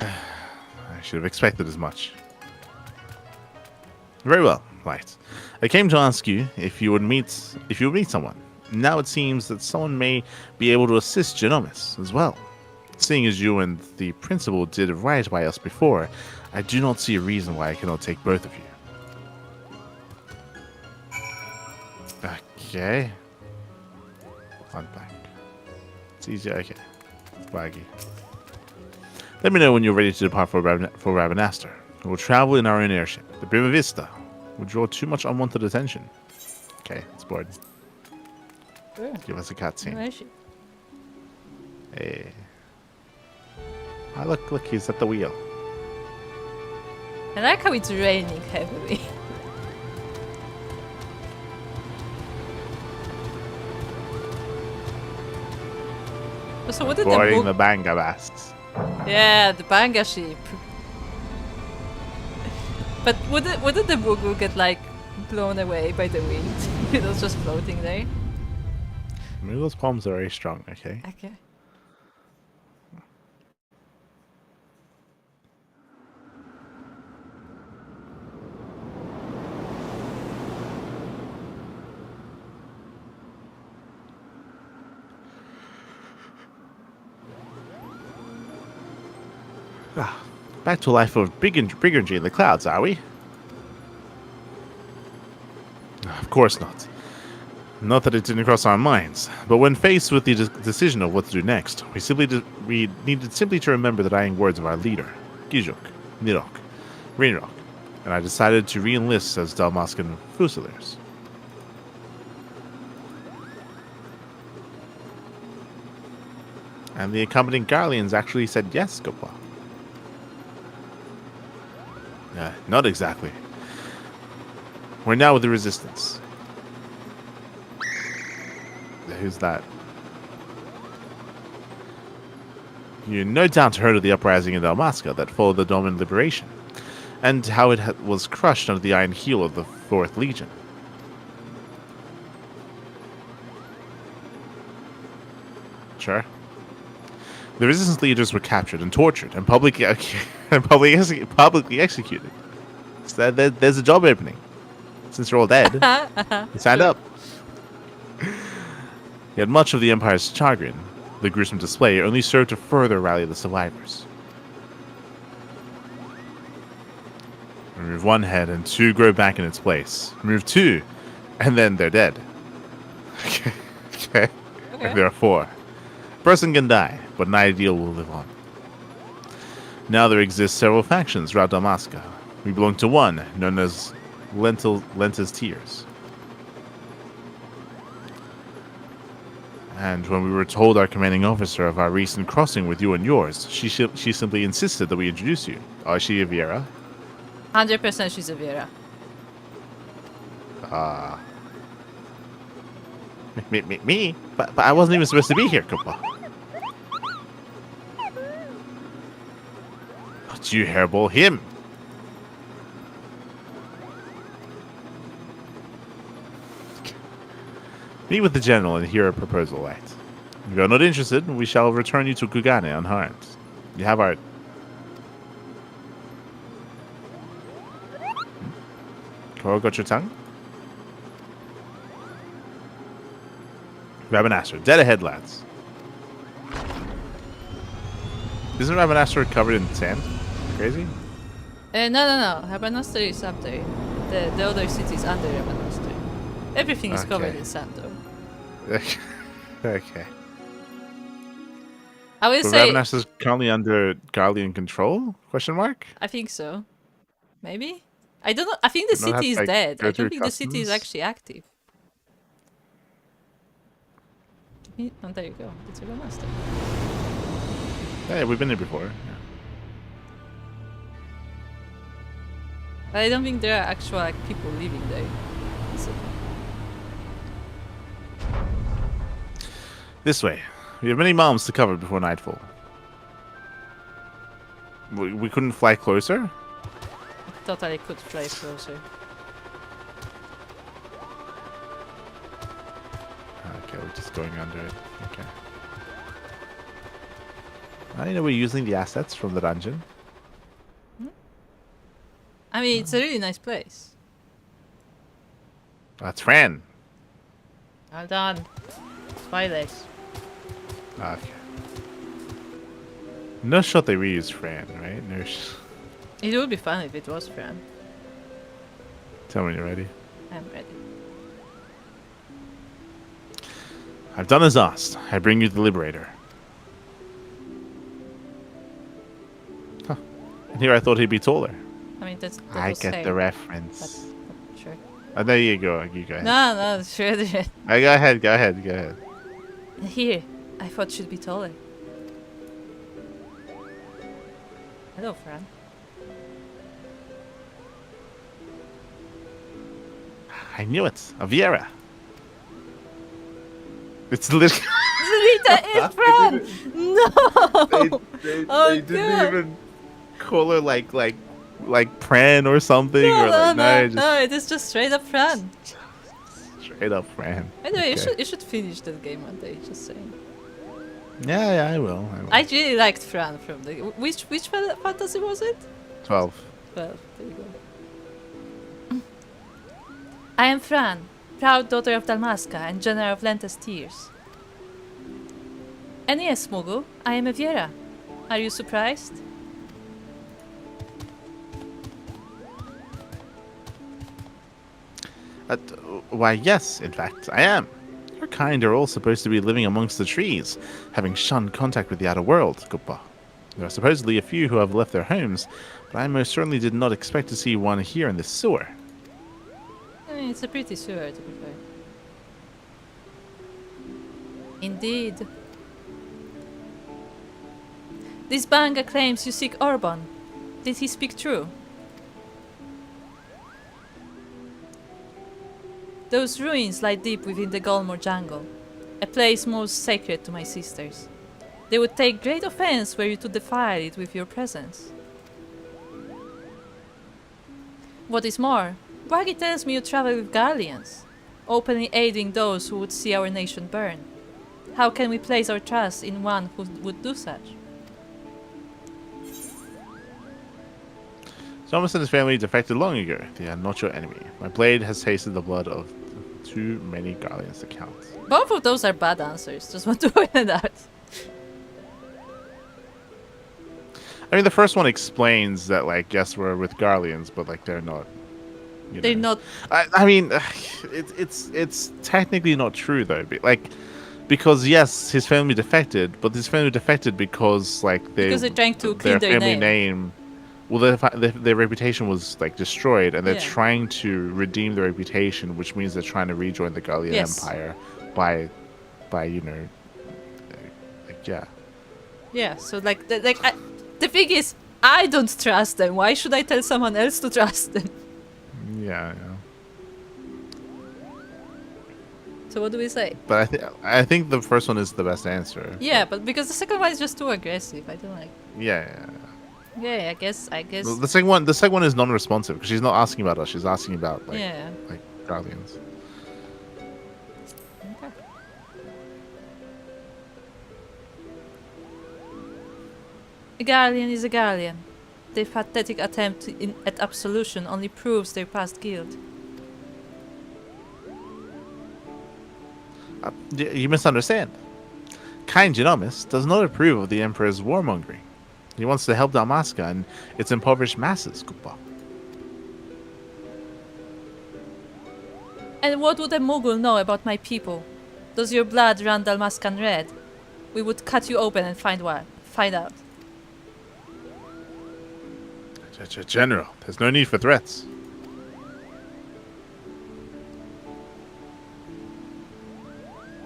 I should have expected as much. Very well, Light. I came to ask you if you would meet someone. Now it seems that someone may be able to assist Genomus as well. Seeing as you and the principal did right by us before, I do not see a reason why I cannot take both of you. Okay. One blank. It's easy. Okay. Waggy. Let me know when you're ready to depart for Rabanastre. We'll travel in our own airship. The Prima Vista will draw too much unwanted attention. Okay, it's bored. Sure. Give us a cutscene. Airship. Hey. Ah, look, he's at the wheel. I like how it's raining heavily. So what did Boarding the Banga Basks. Yeah, the Banga ship. But wouldn't the Bugu get like blown away by the wind? It was just floating there. Maybe those palms are very strong, okay? Okay. Back to a life of brigandry in the clouds, are we? Of course not. Not that it didn't cross our minds, but when faced with the decision of what to do next, we needed simply to remember the dying words of our leader, Gijuk, Nirok, Rainrock, and I decided to re-enlist as Dalmascan Fusiliers. And the accompanying Garleans actually said yes, Gopa. Not exactly. We're now with the Resistance. Who's that? You no doubt heard of the uprising in Dalmasca that followed the Domin liberation. and how it was crushed under the iron heel of the 4th Legion. Sure. The resistance leaders were captured and tortured and publicly executed. So there's a job opening. Since you're all dead, you signed up. Yet much of the Empire's chagrin, the gruesome display only served to further rally the survivors. Remove 1 head and 2 grow back in its place. Remove 2, and then they're dead. Okay. And there are 4. A person can die, but an ideal will live on. Now there exist several factions throughout Dalmasca. We belong to one, known as Lenta's Tears. And when we were told our commanding officer of our recent crossing with you and yours, she simply insisted that we introduce you. Oh, is she a Viera? 100% she's a Viera. Me? But I wasn't even supposed to be here, Koopa. But you hairball him. Meet with the general and hear a proposal out. If you are not interested, we shall return you to Kugane unharmed. You have our... Kuro, got your tongue? Rabanastre, dead ahead, lads. Isn't Rabanastre covered in sand? Crazy? No. Rabanastre is up there. The other city is under Rabanastre. Everything is covered in sand, though. Okay. I will So say... Rabanastre is currently under Garlean control? Question mark? I think so. Maybe? I don't know. I think the city is dead. I don't think the city is actually active. Oh, there you go. It's a master. Yeah, we've been there before. Yeah. But I don't think there are actual people living there. So. This way. We have many miles to cover before nightfall. We couldn't fly closer? I thought I could fly closer. Okay, we're just going under it. Okay. I know we're using the assets from the dungeon. I mean, it's a really nice place. That's Fran. Well done. Spy legs. Okay. No shot they reused Fran, right? No It would be fun if it was Fran. Tell me when you're ready. I'm ready. I've done as asked. I bring you the Liberator. Huh. And here I thought he'd be taller. I mean, that I was get safe, the reference. but sure. Oh, there you go. You go ahead. No, sure. Go ahead. Here, I thought she'd be taller. Hello, Fran. I knew it. Aviera. It's literally... Rita is Fran! No! They didn't even call her like Pran or something. No, it is just straight up Fran. Straight up Fran. Anyway, you should finish that game one day, just saying. Yeah, I will. I really liked Fran from the... Which fantasy was it? 12. 12, there you go. I am Fran, proud daughter of Dalmasca and general of Lenta's Tears. And yes, Mogu, I am a Viera. Are you surprised? Why, yes, in fact, I am. Your kind are all supposed to be living amongst the trees, having shunned contact with the outer world, Koopa. There are supposedly a few who have left their homes, but I most certainly did not expect to see one here in this sewer. I mean, it's a pretty sewer, to be fair. Indeed. This Banga claims you seek Orban. Did he speak true? Those ruins lie deep within the Golmor jungle, a place most sacred to my sisters. They would take great offense were you to defile it with your presence. What is more, Waggy tells me you travel with Guardians, openly aiding those who would see our nation burn. How can we place our trust in one who would do such? Thomas and his family defected long ago. They are not your enemy. My blade has tasted the blood of too many Guardians to count. Both of those are bad answers, just want to point it out. I mean, the first one explains that, like, yes, we're with Guardians, but, like, they're not. They're not. I mean, it's technically not true, though. Like, because, yes, his family defected, but his family defected because, like, Because they're trying to clean their family name. Well, their reputation was, like, destroyed, and they're Yeah. trying to redeem their reputation, which means they're trying to rejoin the Guardian Empire by, yeah. Yeah, so like the thing is, I don't trust them. Why should I tell someone else to trust them? Yeah. So what do we say? But I think the first one is the best answer. Yeah, but because the second one is just too aggressive. I don't like. Yeah. Yeah, I guess. The second one is non-responsive because she's not asking about us. She's asking about like Guardians. Okay. A Guardian is a Guardian. Their pathetic attempt at absolution only proves their past guilt. You misunderstand. Kind Genomus does not approve of the Emperor's warmongering. He wants to help Dalmasca and its impoverished masses, Kupa. And what would a Mughal know about my people? Does your blood run Dalmascan red? We would cut you open and find out. General, there's no need for threats.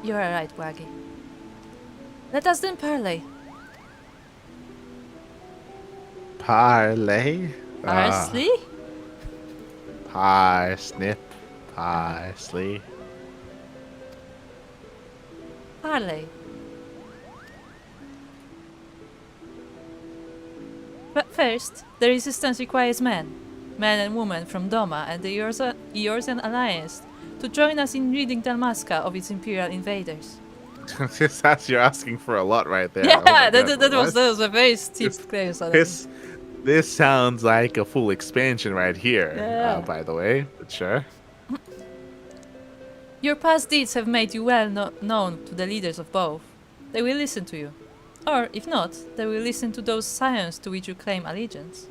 You are right, Waggy. Let us then parley. Parley? Parsley? Parsnip. Parsley. Parley. But first, the resistance requires men and women from Doma and the Eorzean Alliance, to join us in ridding Dalmasca of its imperial invaders. You're asking for a lot right there. Yeah, Oh my that God, was a very steep claim. This sounds like a full expansion right here, Yeah. by the way, but sure. Your past deeds have made you well known to the leaders of both. They will listen to you. Or, if not, they will listen to those scions to which you claim allegiance.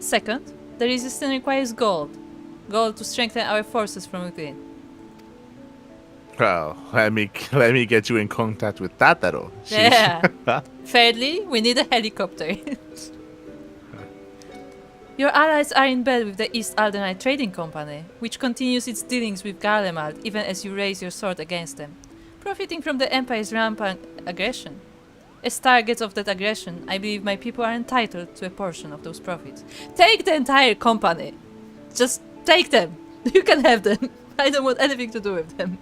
Second, the resistance requires gold. Gold to strengthen our forces from within. Well, let me get you in contact with Tataro. Yeah. Thirdly, we need a helicopter. Your allies are in bed with the East Aldenite Trading Company, which continues its dealings with Garlemald even as you raise your sword against them, profiting from the Empire's rampant aggression. As targets of that aggression, I believe my people are entitled to a portion of those profits. Take the entire company! Just take them! You can have them! I don't want anything to do with them.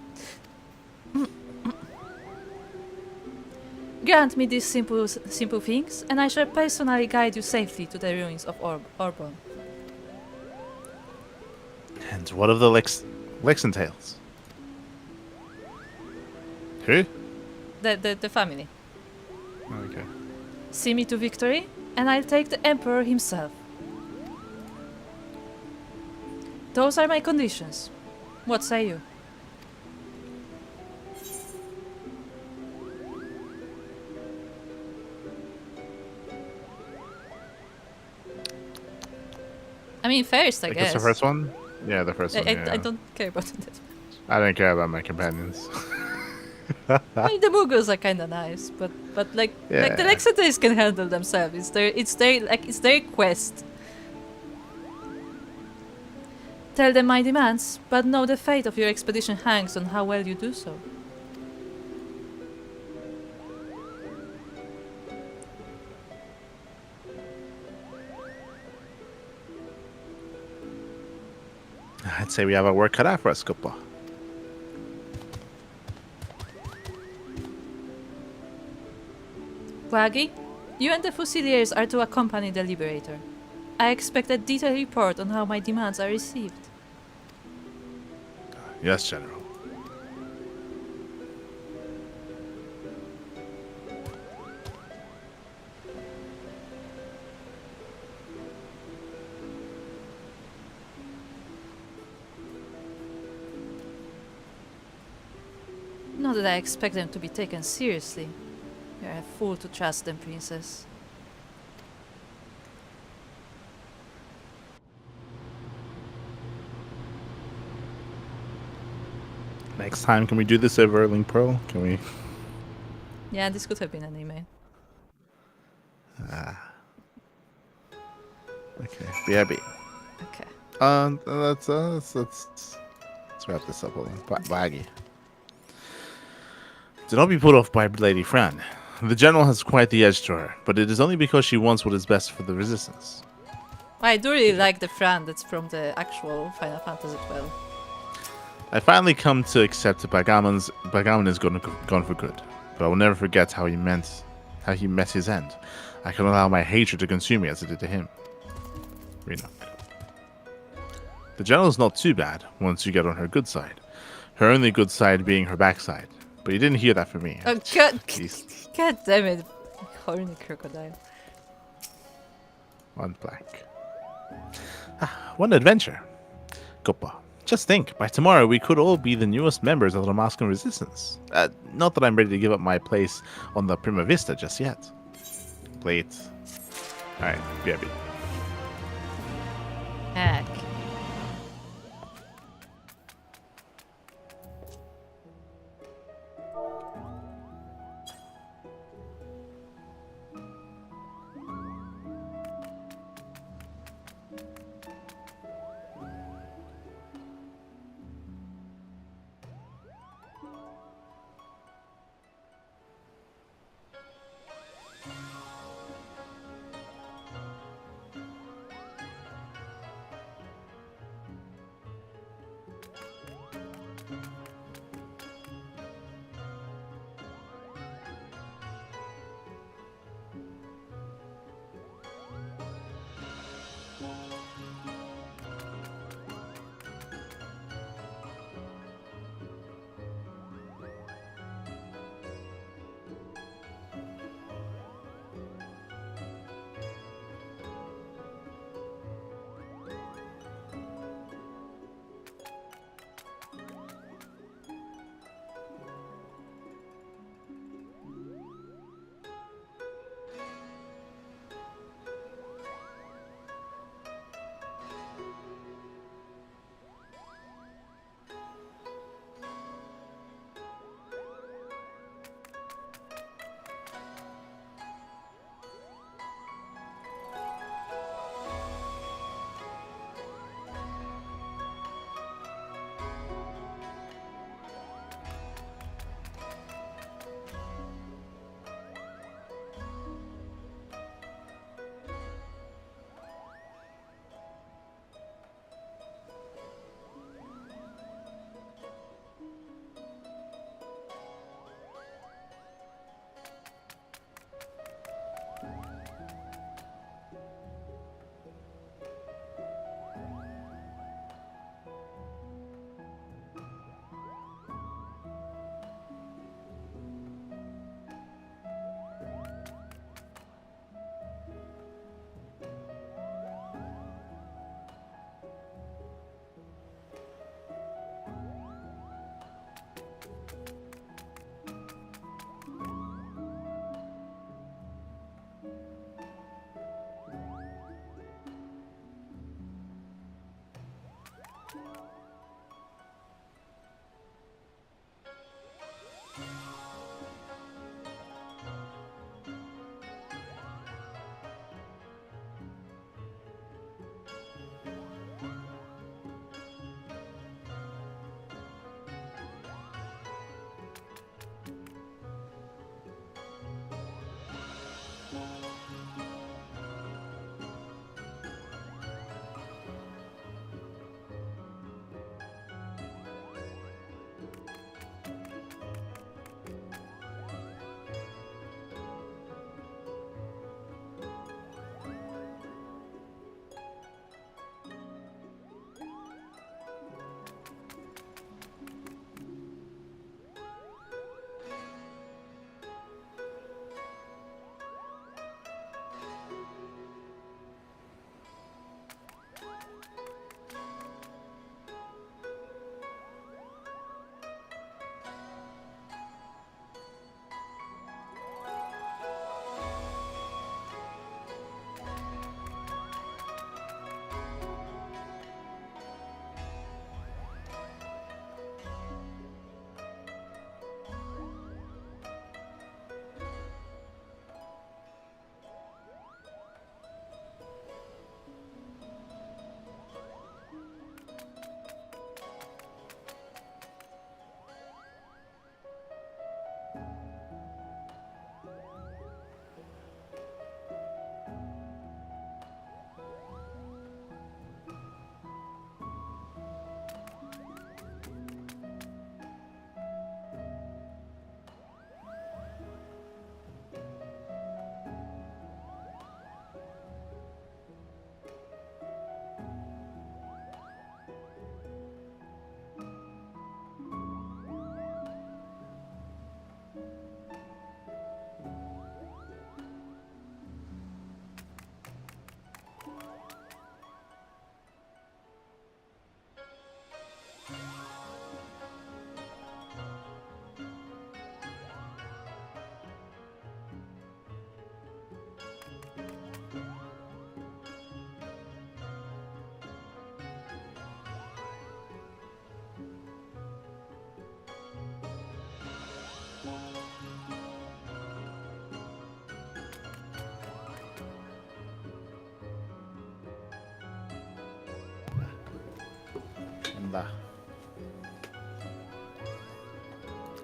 Grant me these simple things, and I shall personally guide you safely to the ruins of Orbon. And what of the Lexentales? Who? The family. Okay. See me to victory, and I'll take the Emperor himself. Those are my conditions. What say you? I mean, first, I guess. That's the first one? Yeah, the first one. I don't care about it that much. I don't care about my companions. I mean, the Mughals are kind of nice, but like the Lexentales can handle themselves. It's their quest. Tell them my demands, but know the fate of your expedition hangs on how well you do so. I'd say we have our work cut out for us, Kupa. Waggy, you and the Fusiliers are to accompany the Liberator. I expect a detailed report on how my demands are received. Yes, General. Not that I expect them to be taken seriously. You're a fool to trust them, Princess. Next time, can we do this over Link Pro? Can we? Yeah, this could have been an email. Okay. BRB. Okay. Let's wrap this up. Baggy. Do not be put off by Lady Fran. The General has quite the edge to her, but it is only because she wants what is best for the Resistance. I do really like the Fran that's from the actual Final Fantasy 12. I finally come to accept that Bagamon is gone for good, but I will never forget how he met his end. I cannot allow my hatred to consume me as it did to him. Reno. The General is not too bad once you get on her good side. Her only good side being her backside. But you didn't hear that from me. Oh, God, Jeez. God damn it. Horny crocodile. One black. What an adventure. Gopa. Just think, by tomorrow we could all be the newest members of the Damascan Resistance. Not that I'm ready to give up my place on the Prima Vista just yet. Late. Alright, BRB. Heck. The...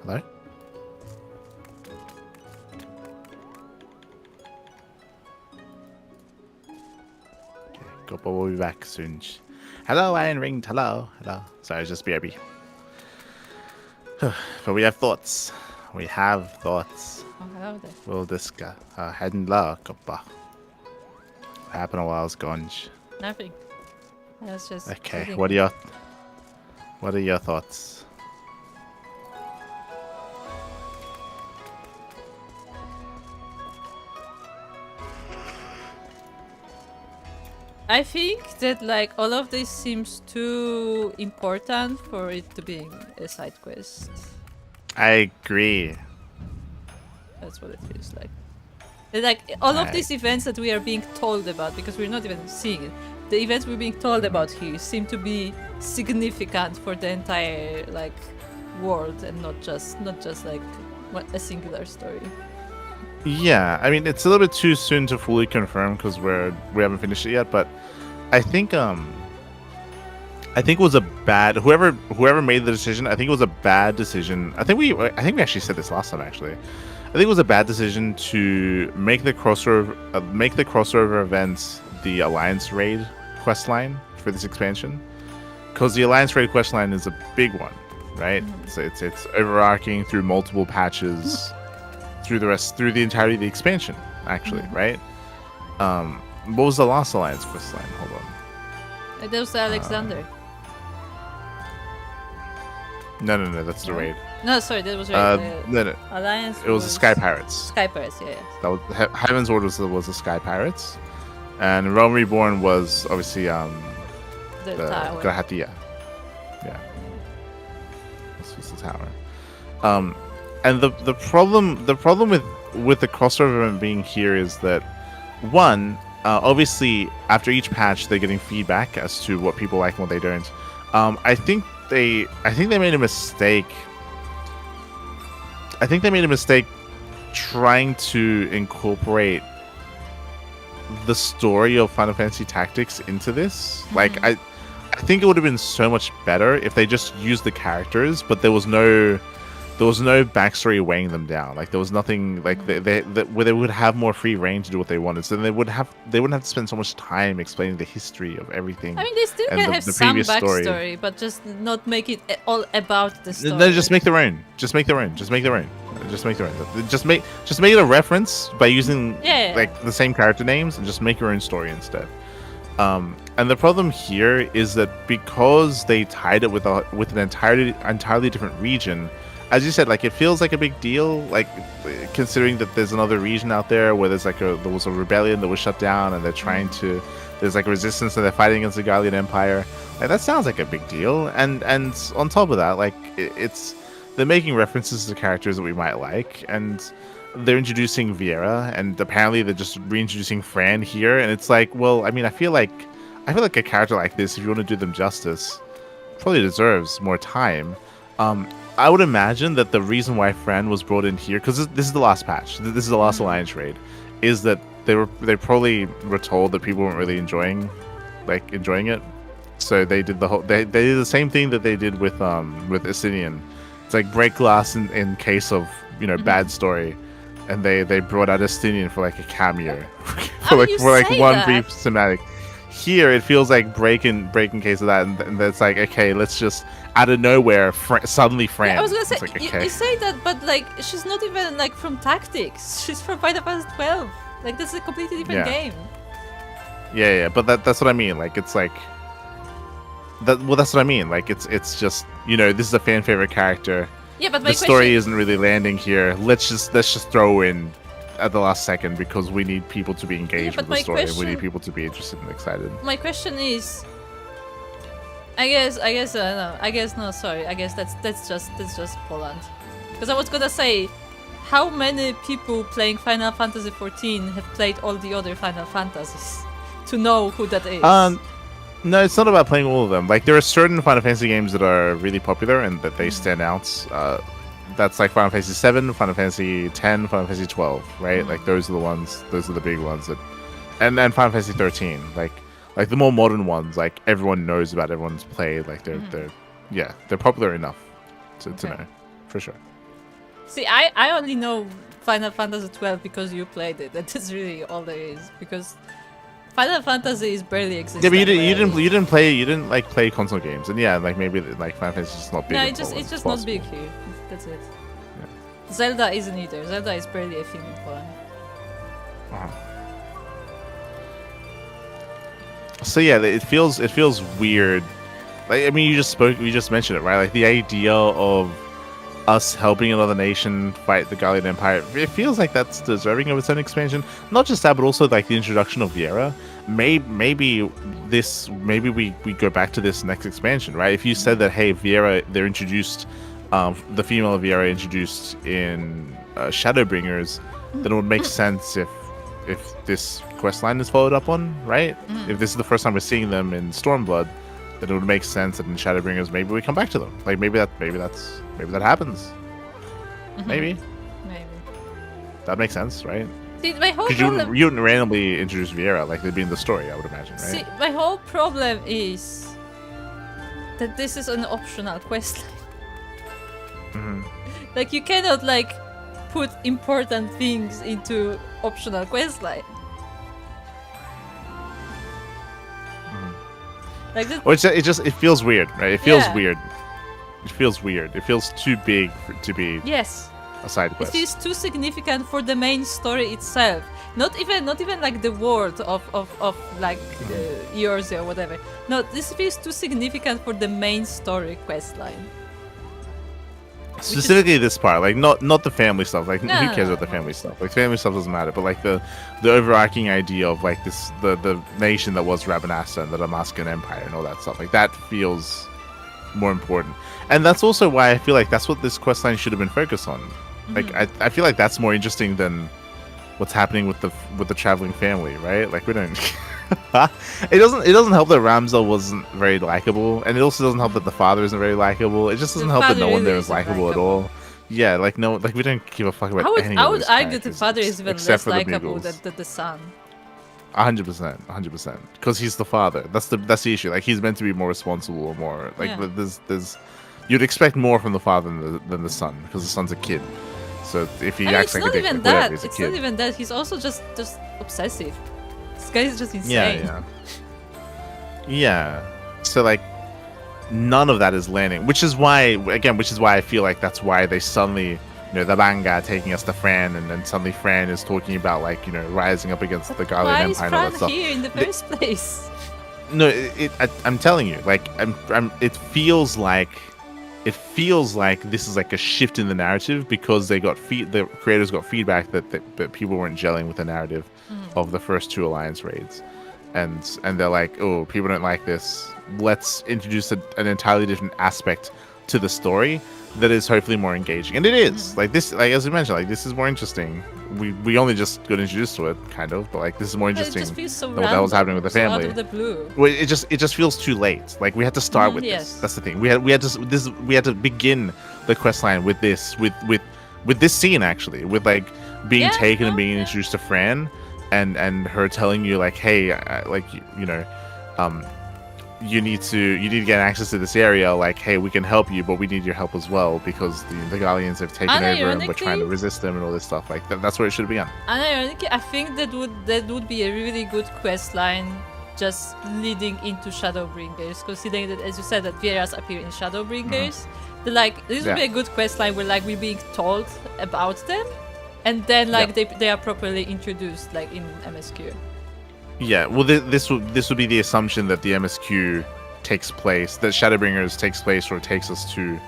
Hello? Okay, Goppa will be back soon. Hello, Iron Ringed. Hello. Hello. Sorry, it's just BRB. But we have thoughts. We have thoughts. Oh, hello there. We'll discuss. Heading low, Goppa. What happened while I was gone? Nothing. I was just. Okay, sitting what here. are your thoughts? I think that like all of this seems too important for it to be a side quest. I agree. That's what it feels like. Like all of these events that we are being told about, because we're not even seeing it. The events we're being told about here seem to be significant for the entire like world, and not just like a singular story. Yeah, I mean it's a little bit too soon to fully confirm because we haven't finished it yet, but I think it was a bad whoever made the decision. I think it was a bad decision. I think we actually said this last time. Actually, I think it was a bad decision to make the crossover events the Alliance raid quest line for this expansion, because the Alliance raid quest line is a big one, right? So it's overarching through multiple patches. Through the entirety of the expansion, actually, right? What was the last Alliance quest line? Hold on. There was Alexander. No, that's the raid. No, sorry, that was right. No. Alliance. It was the Sky Pirates. Sky Pirates, yeah. That was Heaven's Ward was the Sky Pirates, and Realm Reborn was obviously The tower. Grahatia. Yeah. This was the tower. And the problem with the crossover event being here is that one, obviously after each patch they're getting feedback as to what people like and what they don't. I think they made a mistake. I think they made a mistake trying to incorporate the story of Final Fantasy Tactics into this. Like I think it would have been so much better if they just used the characters, but there was no backstory weighing them down. Like there was nothing like where they would have more free reign to do what they wanted. So they wouldn't have to spend so much time explaining the history of everything. I mean, they still and can the have some previous story. backstory, but just not make it all about the story. No, just make their own. Just make it a reference by using like the same character names, and just make your own story instead. And the problem here is that because they tied it with an entirely different region. As you said, like it feels like a big deal, like considering that there's another region out there where there was a rebellion that was shut down, and there's like resistance and they're fighting against the Gallian Empire. Like that sounds like a big deal, and on top of that, like they're making references to characters that we might like, and they're introducing Viera, and apparently they're just reintroducing Fran here, and it's like, well, I mean, I feel like a character like this, if you want to do them justice, probably deserves more time. I would imagine that the reason why Fran was brought in here, because this is the last patch, this is the last Alliance raid, is that they probably were told that people weren't really enjoying it, so they did they did the same thing that they did with Asinian. It's like break glass in case of bad story, and they brought out Asinian for like a cameo for one brief cinematic. Here it feels like break in case of that, and it's like, okay, let's just out of nowhere suddenly Fran. Yeah, I was gonna say, like, okay. you say that, but like she's not even like from Tactics. She's from Final Fantasy 12. Like that's a completely different game. Yeah, but that's what I mean. Like it's like that. Well, that's what I mean. Like it's just this is a fan favorite character. Yeah, but the story isn't really landing here. Let's just throw in at the last second because we need people to be engaged with the story. We need people to be interested and excited. My question is, I guess no, sorry. I guess that's just Poland. Because I was gonna say, how many people playing Final Fantasy 14 have played all the other Final Fantasies to know who that is? No, it's not about playing all of them. Like there are certain Final Fantasy games that are really popular and that they stand out. That's like Final Fantasy 7, Final Fantasy 10, Final Fantasy 12, right? Like those are the ones. Those are the big ones and Final Fantasy 13. Like Like the more modern ones, like everyone knows about, everyone's played. Like they're popular enough to know, for sure. See, I only know Final Fantasy 12 because you played it. That is really all there is. Because Final Fantasy is barely existing. Yeah, but you didn't like play console games, and yeah, like maybe like Final Fantasy is just not big. No, in it's just Poland, not big here. That's it. Zelda isn't either. Zelda is barely a thing in Poland. So yeah, it feels weird. Like I mean, you just mentioned it, right? Like the idea of us helping another nation fight the Gallian Empire, it feels like that's deserving of its own expansion. Not just that, but also like the introduction of Viera. Maybe we go back to this next expansion, right? If you said that, hey, Viera, they're introduced, the female Viera introduced in Shadowbringers, then it would make sense if this quest line is followed up on, right? If this is the first time we're seeing them in Stormblood, then it would make sense that in Shadowbringers maybe we come back to them. Like maybe that happens. Maybe that makes sense, right? See, my whole Because problem... you wouldn't randomly introduce Viera like they'd be in the story, I would imagine, right? See, my whole problem is that this is an optional quest line. Like you cannot like put important things into optional quest line. Like this... Well, it feels weird, right? It feels weird. It feels weird. It feels too big to be a side It quest. feels too significant for the main story itself. Not even like the world of like yours or whatever. No, this feels too significant for the main story quest line. Specifically this part, like not the family stuff. Like No, who no, cares no, about the family stuff? Like family stuff doesn't matter. But like the overarching idea of like the nation that was Rabanasta and the Damascus Empire and all that stuff. Like that feels more important. And that's also why I feel like that's what this questline should have been focused on. Like I feel like that's more interesting than what's happening with the traveling family, right? Like we don't. It doesn't help that Ramsel wasn't very likable, and it also doesn't help that the father isn't very likable. It just doesn't help that no one there is likable at all. Yeah, like no, like we don't give a fuck about any I of would those argue the characters, father is even except less for the likable Muggles. than the son. 100%, because he's the father. That's the issue. Like he's meant to be more responsible, or more like there's you'd expect more from the father than the son, because the son's a kid. So if he acts like a dick, like, whatever, he's a It's kid. not even that. He's also just obsessive. This guy is just insane. Yeah. So like none of that is landing, which is why I feel like that's why they suddenly, the manga taking us to Fran, and then suddenly Fran is talking about like, rising up against the Gallian Why is Empire and all that Fran stuff. here in the first place? No, I'm telling you, like it feels like this is like a shift in the narrative, because the creators got feedback that people weren't gelling with the narrative of the first two Alliance raids, and they're like, oh, people don't like this. Let's introduce an entirely different aspect to the story that is hopefully more engaging, and it is like this. Like as we mentioned, like this is more interesting. We only just got introduced to it, kind of, but like this is more interesting It just feels so than what was happening with the family. Out of the blue. Well, it just feels too late. Like we had to start with yes. this. That's the thing. We had to begin the quest line with this scene, actually, with like being taken and being introduced to Fran, and her telling you like, hey, you need to get access to this area. Like, hey, we can help you, but we need your help as well, because the Gallians have taken over and we're trying to resist them and all this stuff. Like that's where it should be on. Unironically, I think that would be a really good quest line, just leading into Shadowbringers, considering that, as you said, that Vieras appear in Shadowbringers. This would be a good quest line where like we're being told about them, and then like they are properly introduced like in MSQ. Yeah, well, this would be the assumption that the MSQ takes place, that Shadowbringers takes place, or takes us to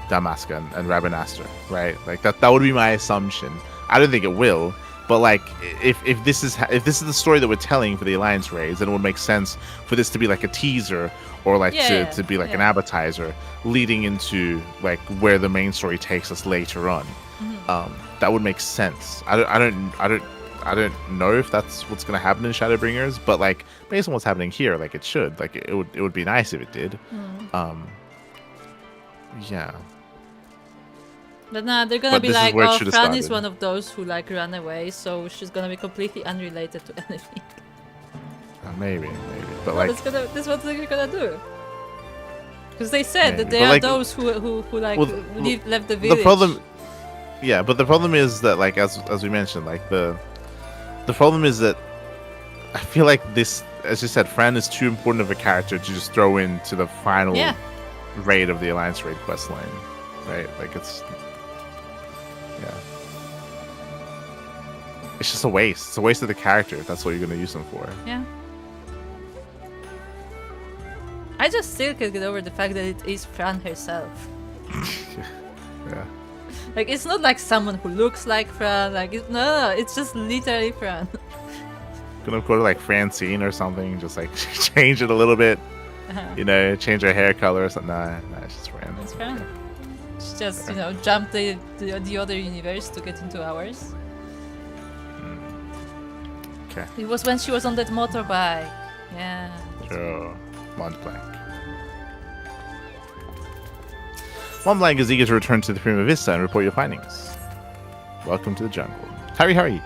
Damascus and Rabanastre, right? Like that would be my assumption. I don't think it will, but like if this is the story that we're telling for the Alliance raids, then it would make sense for this to be like a teaser, or like to be like an appetizer leading into like where the main story takes us later on. That would make sense. I don't know if that's what's going to happen in Shadowbringers, but like based on what's happening here, like it should. Like it would be nice if it did. Yeah. But nah, they're gonna be like, oh, Fran is one of those who like ran away, so she's gonna be completely unrelated to anything. Maybe. But No, like, that's what they're gonna do. Because they said that maybe. there But, are like, those who like well, left the village. the problem, yeah, but the problem is that like as we mentioned, like the problem is that I feel like this, as you said, Fran is too important of a character to just throw into the final Yeah. raid of the Alliance raid quest line, right? Like it's, yeah, it's just a waste. It's a waste of the character if that's what you're gonna use them for. Yeah. I just still can't get over the fact that it is Fran herself. Yeah. Like, it's not like someone who looks like Fran. Like, no, it's just literally Fran. Gonna go to like Francine or something, just like change it a little bit, you know, change her hair color or something. Nah, it's just Fran. It's Fran. She just, you know, jumped the other universe to get into ours. Okay. It was when she was on that motorbike. Yeah. Sure. Mont Blanc. Mont Blanc is eager to return to the Prima Vista and report your findings. Welcome to the jungle. Hurry, hurry.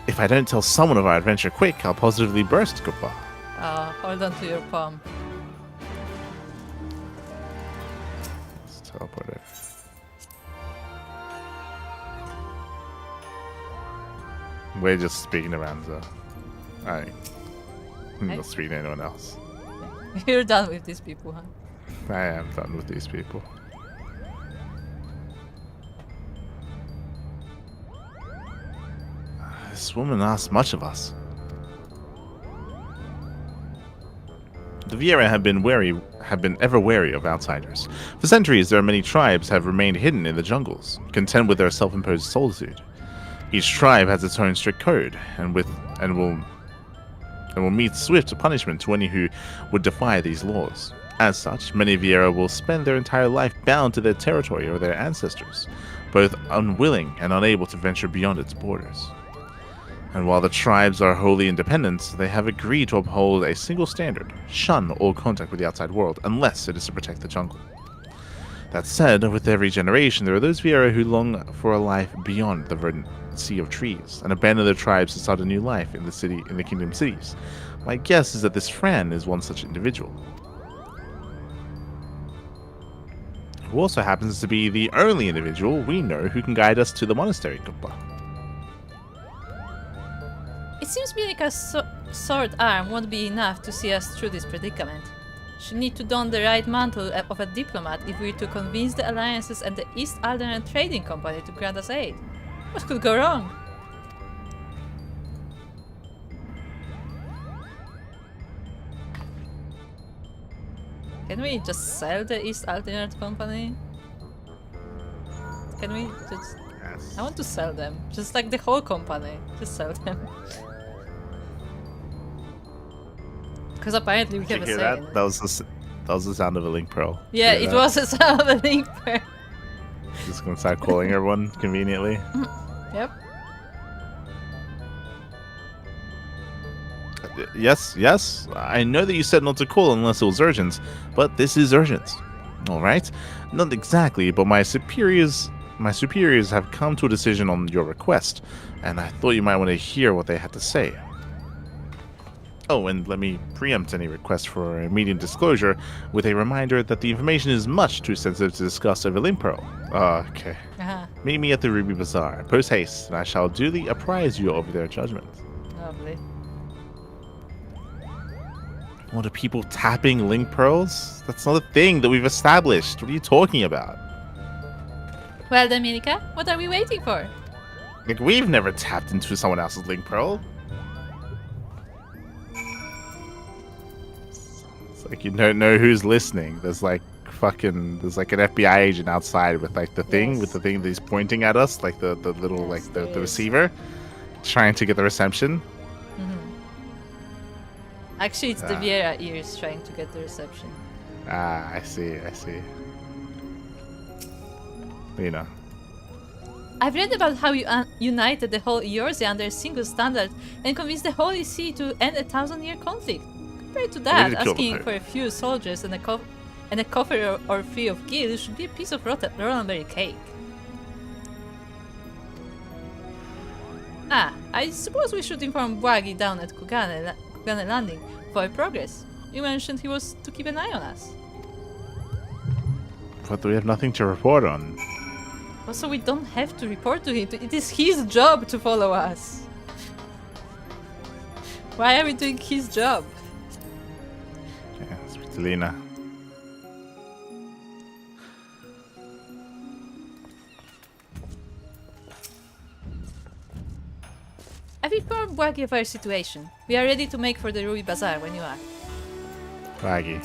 If I don't tell someone of our adventure quick, I'll positively burst, Koopa. Hold on to your palm. Let's teleport it. We're just speaking to Ramza. I'm not speaking to anyone else. You're done with these people, huh? I am done with these people. This woman asks much of us. The Viera have been ever wary of outsiders. For centuries, there are many tribes have remained hidden in the jungles, content with their self-imposed solitude. Each tribe has its own strict code, and will meet swift punishment to any who would defy these laws. As such, many Viera will spend their entire life bound to their territory or their ancestors, both unwilling and unable to venture beyond its borders. And while the tribes are wholly independent, they have agreed to uphold a single standard: shun all contact with the outside world, unless it is to protect the jungle. That said, with every generation, there are those Viera who long for a life beyond the verdant sea of trees, and abandon their tribes to start a new life in the kingdom cities. My guess is that this Fran is one such individual, who also happens to be the only individual we know who can guide us to the monastery, Koopa. It seems Mielikka's sword arm won't be enough to see us through this predicament. She'll need to don the right mantle of a diplomat if we're to convince the alliances and the East Alderaan Trading Company to grant us aid. What could go wrong? Can we just sell the East Alderaan Company? Can we just... Yes. I want to sell them. Just like the whole company. Just sell them. Because apparently we Did have you a hear say in that? it. That was the sound of a link pearl. Yeah, Hear it that? was a sound of a link pearl. Just gonna start calling everyone conveniently. Yep. Yes. I know that you said not to call unless it was urgent, but this is urgent. All right. Not exactly, but my superiors have come to a decision on your request, and I thought you might want to hear what they had to say. Oh, and let me preempt any request for immediate disclosure with a reminder that the information is much too sensitive to discuss over Link Pearl. Okay. Uh-huh. Meet me at the Ruby Bazaar. Post haste, and I shall duly apprise you of their judgment. Lovely. What are people tapping link pearls? That's not a thing that we've established. What are you talking about? Well then, Mielikka, what are we waiting for? Like, we've never tapped into someone else's link pearl. It's like you don't know who's listening. There's like an FBI agent outside with like the thing, Yes. with the thing that he's pointing at us, like the little Yes, like there the is. receiver, trying to get the reception. Actually, it's the Viera ears trying to get the reception. Ah, I see. You know. I've read about how you united the whole Eorzea under a single standard and convinced the Holy See to end a 1,000-year conflict. Compared to that, need to kill the asking Pope. for a few soldiers and a coffer or fee of gil should be a piece of Rolandberry cake. I suppose we should inform Bwagi down at Kugane Landing for progress. you mentioned he was to keep an eye on us. But we have nothing to report on. Also, we don't have to report to him. It is his job to follow us. Why are we doing his job? Okay, speak to Lena. I've informed Waggy of our situation. We are ready to make for the Ruby Bazaar when you are. Waggy.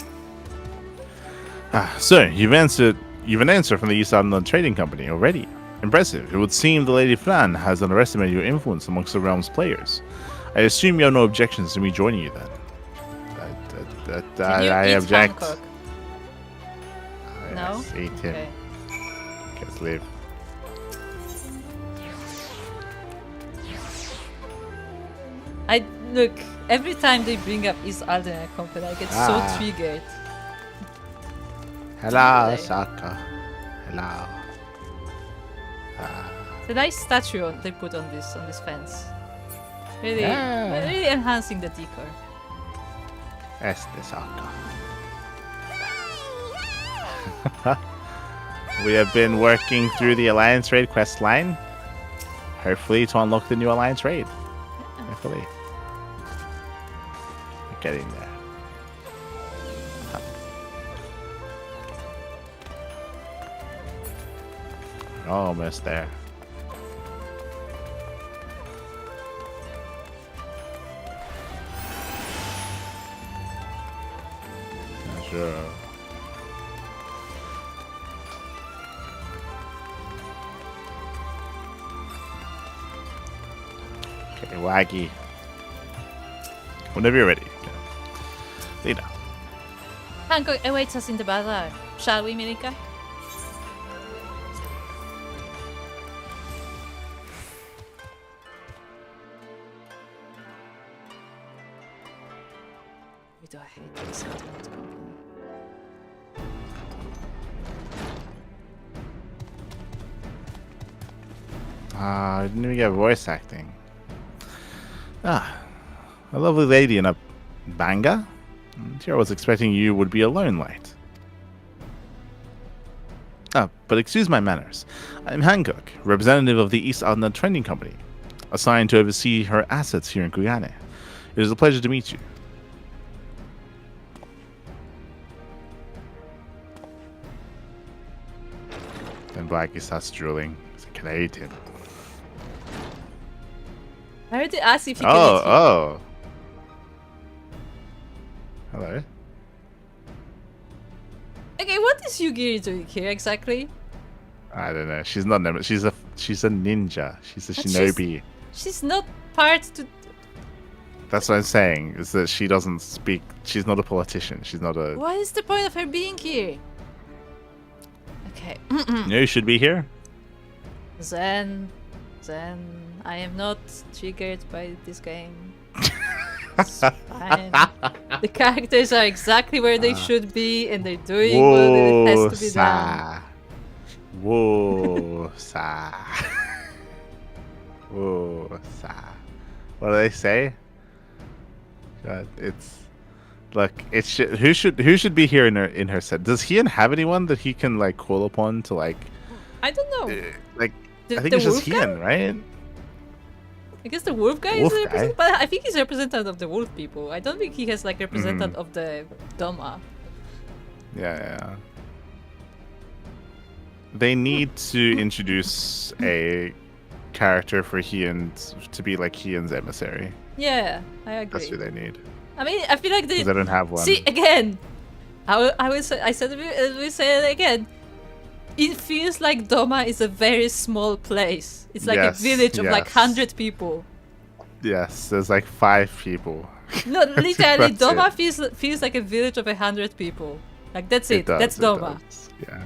So, you've an answer from the East Island Trading Company already. Impressive. It would seem the Lady Flan has underestimated your influence amongst the realm's players. I assume you have no objections to me joining you then. I object. Hancock? No? Yes, eat him. Okay. Let's leave. Look, every time they bring up East Aldern Company, I get so triggered. Hello, Hello. Saka. Hello. The nice statue they put on this fence. Really, Yeah. really enhancing the decor. Este Saka. We have been working through the Alliance Raid quest line. Hopefully to unlock the new Alliance Raid. Hopefully. We're getting there. Almost there. Sure. Okay, Waggy. Whenever you're ready. Lena. Hancock awaits us in the bazaar. Shall we, Mielikka? We do hate this Aldern Company. I didn't even get voice acting. A lovely lady in a banga? Here I was expecting you would be a lone light. But excuse my manners. I'm Hancock, representative of the East Aldern Trading Company, assigned to oversee her assets here in Guyana. It is a pleasure to meet you. Then Blackie starts drooling. He's like, can I eat him? I already asked if you can eat him. Oh. Hello. Okay, what is Yugiri doing here exactly? I don't know. She's not she's a ninja. She's a But shinobi. She's not part to... That's what I'm saying. Is that she doesn't speak. She's not a politician. She's not a. What is the point of her being here? Okay. You know who should be here? Then I am not triggered by this game. It's fine. The characters are exactly where they should be, and they're doing what has to be done. Whoa, sa. Whoa, sa. What do they say? God, it's look. Who should be here in her set? Does Hien have anyone that he can like call upon to like? I don't know. Like The- I think the it's just wolf guy? Hien, right? I guess the wolf guy Wolf is a guy? representative, but I think he's a representative of the wolf people. I don't think he has like representative of the Doma. Yeah. They need to introduce a character for Hien to be like Hien's emissary. Yeah, I agree. That's who they need. I mean, I feel like they 'Cause they don't have one. see again. I said we say it again. It feels like Doma is a very small place. It's like Yes, a village of like yes. 100 people. Yes, there's like 5 people. No, literally, That's Doma it. feels like a village of 100 people. Like that's it. does, That's it Doma. does. Yeah.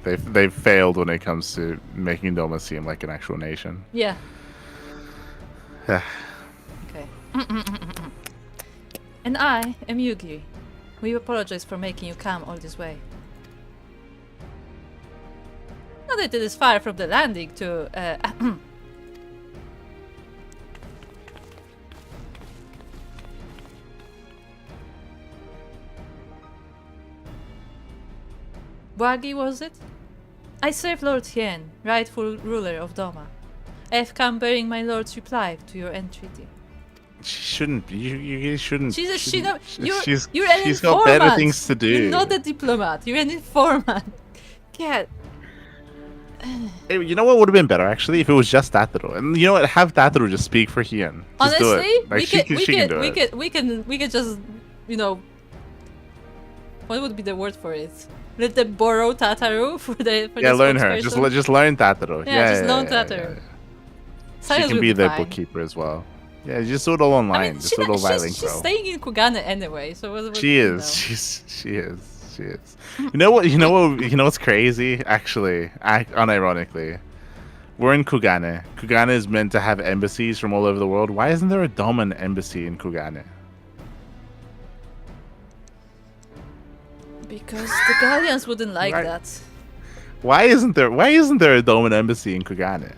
They've failed when it comes to making Doma seem like an actual nation. Yeah. Yeah. Okay. And I am Yugi. We apologize for making you come all this way. Not that it is far from the landing to Wagi, was it? I serve Lord Hien, rightful ruler of Doma. I have come bearing my lord's reply to your entreaty. She shouldn't. You shouldn't. She's you're an she's got better informant. things to do. You're not a diplomat. You're an informant. God. Hey, you know what would have been better actually if it was just Tataru, and you know what, have Tataru just speak for Hien. Just do Honestly, it. Like, she can do it. we could just, you know, what would be the word for it? Let them borrow Tataru for the learn her. spokesperson. Just learn Tataru. Just learn Tataru. She can be their bookkeeper as well. Yeah, just do it all online. I mean, just do it all via link, she's staying in Kugane anyway, so what she is. She is. You know what? You know what's crazy? Actually, unironically, we're in Kugane. Kugane is meant to have embassies from all over the world. Why isn't there a Doman embassy in Kugane? Because the Gallians wouldn't like that. Why isn't there a Doman embassy in Kugane?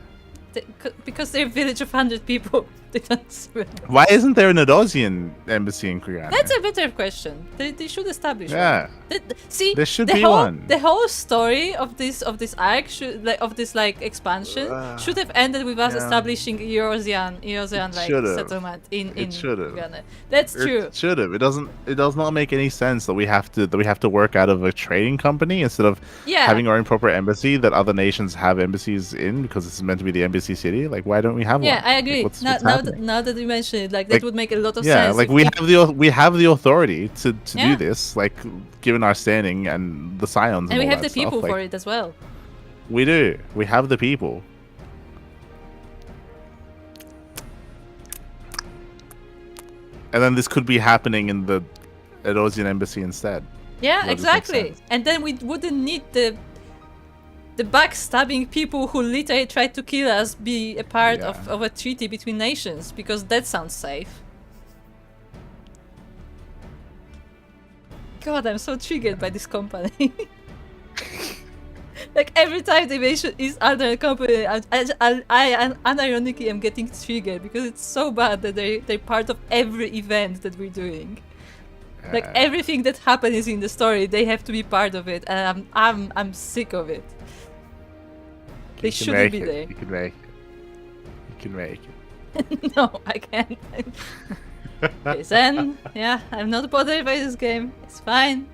Because they're a village of 100 people. They don't. Why isn't there an Edosian embassy in Kugane? That's a better question. They should establish one. See, there should be one. The whole story of this arc expansion should have ended with us establishing Eorzean settlement in Kugane. That's true. It should have. It does not make any sense that we have to work out of a trading company instead of having our own proper embassy that other nations have embassies in, because it's meant to be the embassy city. Like, why don't we have one? Yeah, I agree. Now that you mention it, that would make a lot of sense. Yeah, like we have the authority to do this, like, given our standing and the scions. And we have the stuff. people for it as well. We do. We have the people. And then this could be happening in the Edosian embassy instead. Yeah, exactly. And then we wouldn't need the backstabbing people who literally tried to kill us be a part of a treaty between nations, because that sounds safe. God, I'm so triggered by this company. Like, every time they mention East Alder company, I unironically am getting triggered because it's so bad that they're part of every event that we're doing. Like, everything that happens in the story, they have to be part of it, and I'm sick of it. They shouldn't be there. You can make it. No, I can't. Listen, I'm not bothered by this game. It's fine.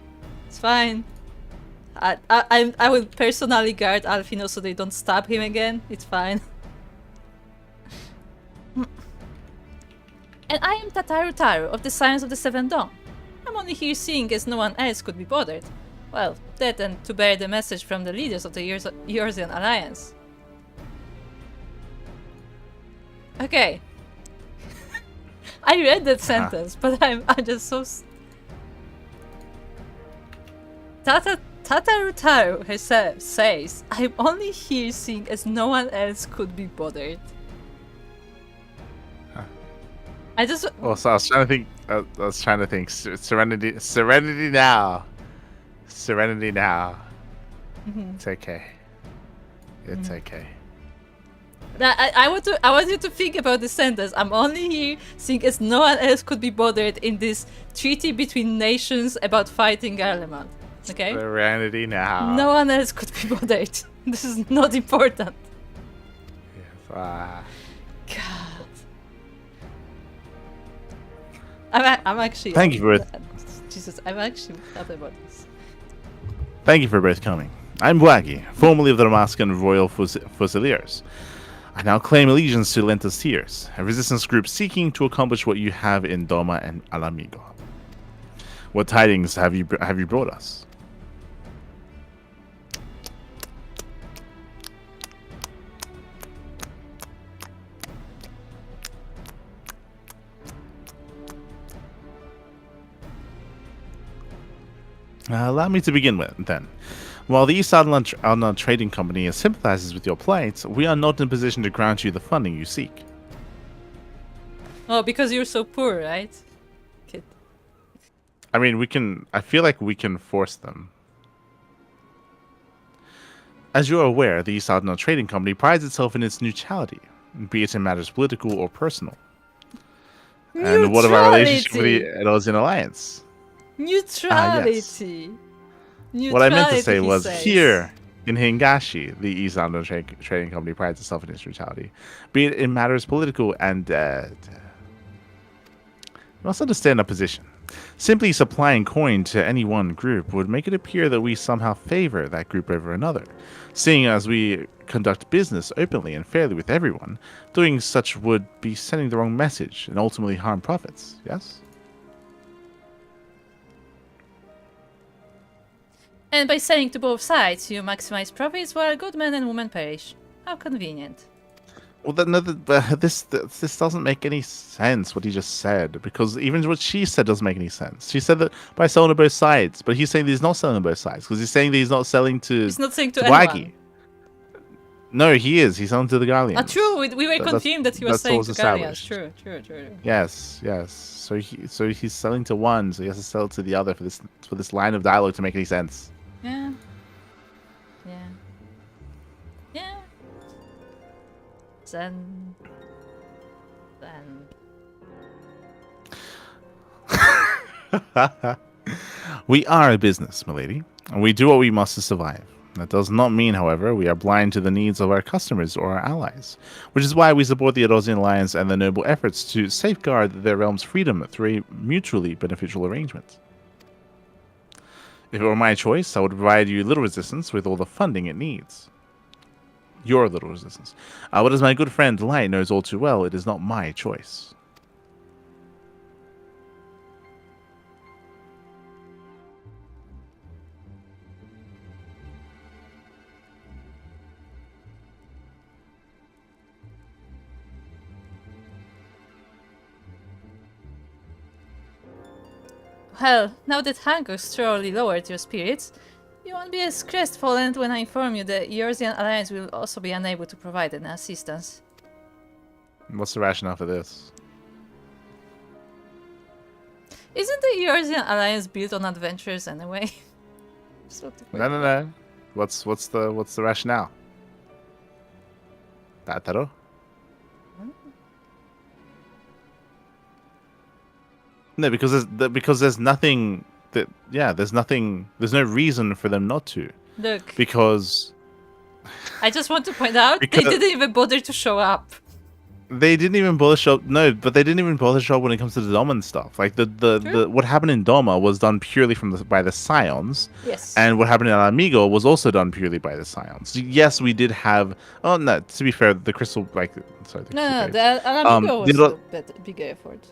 I will personally guard Alfino so they don't stab him again. It's fine. And I am Tataru Taru of the Science of the Seven Dawn. I'm only here seeing as no one else could be bothered. Well, that and to bear the message from the leaders of the Eorzean Alliance. Okay. I read that sentence, but I'm just so... Tataru Taru herself says, I'm only here seeing as no one else could be bothered. I just... Well, so I was trying to think. Serenity now. It's okay. It's okay. I want you to think about this sentence. I'm only here seeing as no one else could be bothered in this treaty between nations about fighting Garlemald. Okay? Serenity now. No one else could be bothered. This is not important. Yes. God. I'm actually... Thank you for it. Jesus, I'm actually upset about this. Thank you for both coming. I'm Wagi, formerly of the Damascan Royal Fusiliers. I now claim allegiance to Lentas Tears, a resistance group seeking to accomplish what you have in Doma and Alamigo. What tidings have you brought us? Allow me to begin with, then. While the East Outland Trading Company sympathizes with your plight, we are not in a position to grant you the funding you seek. Oh, because you're so poor, right? Kid. I mean, I feel like we can force them. As you're aware, the East Outland Trading Company prides itself in its neutrality, be it in matters political or personal. Neutrality. And what of our relationship with the Edosian Alliance? Neutrality. Yes. What I meant to Neutrality, say he was says. here in Hingashi, the East London Trading Company prides itself in its neutrality, be it in matters political and. You must understand our position. Simply supplying coin to any one group would make it appear that we somehow favor that group over another. Seeing as we conduct business openly and fairly with everyone, doing such would be sending the wrong message and ultimately harm profits, yes? And by selling to both sides, you maximize profits while good men and women perish. How convenient. Well, this doesn't make any sense, what he just said, because even what she said doesn't make any sense. She said that by selling to both sides, but he's saying that he's not selling to both sides, because he's saying that he's not selling to He's not saying to Waggy. anyone. No, he is. He's selling to the Guardians. Ah, true. We were confirmed that he was saying to Guardians. True. Yes. So he's selling to one, so he has to sell to the other for this line of dialogue to make any sense. Yeah. Then. We are a business, milady, and we do what we must to survive. That does not mean, however, we are blind to the needs of our customers or our allies, which is why we support the Edozian Alliance and their noble efforts to safeguard their realm's freedom through a mutually beneficial arrangement. If it were my choice, I would provide you little resistance with all the funding it needs. Your little resistance. But as my good friend Light knows all too well, it is not my choice. Well, now that Hancock's thoroughly lowered your spirits, you won't be as crestfallen when I inform you that Eorzean Alliance will also be unable to provide any assistance. What's the rationale for this? Isn't the Eorzean Alliance built on adventures anyway? No. What's the rationale? Tataro? No, because there's nothing that there's no reason for them not to. Look. Because I just want to point out they didn't even bother to show up. They didn't even bother show up. No, but they didn't even bother show up when it comes to the Doma and stuff. Like the what happened in Doma was done purely by the Scions. Yes. And what happened in Amigo was also done purely by the Scions. Yes, we did have. Oh no, to be fair, the Crystal the Amigo was a bigger effort.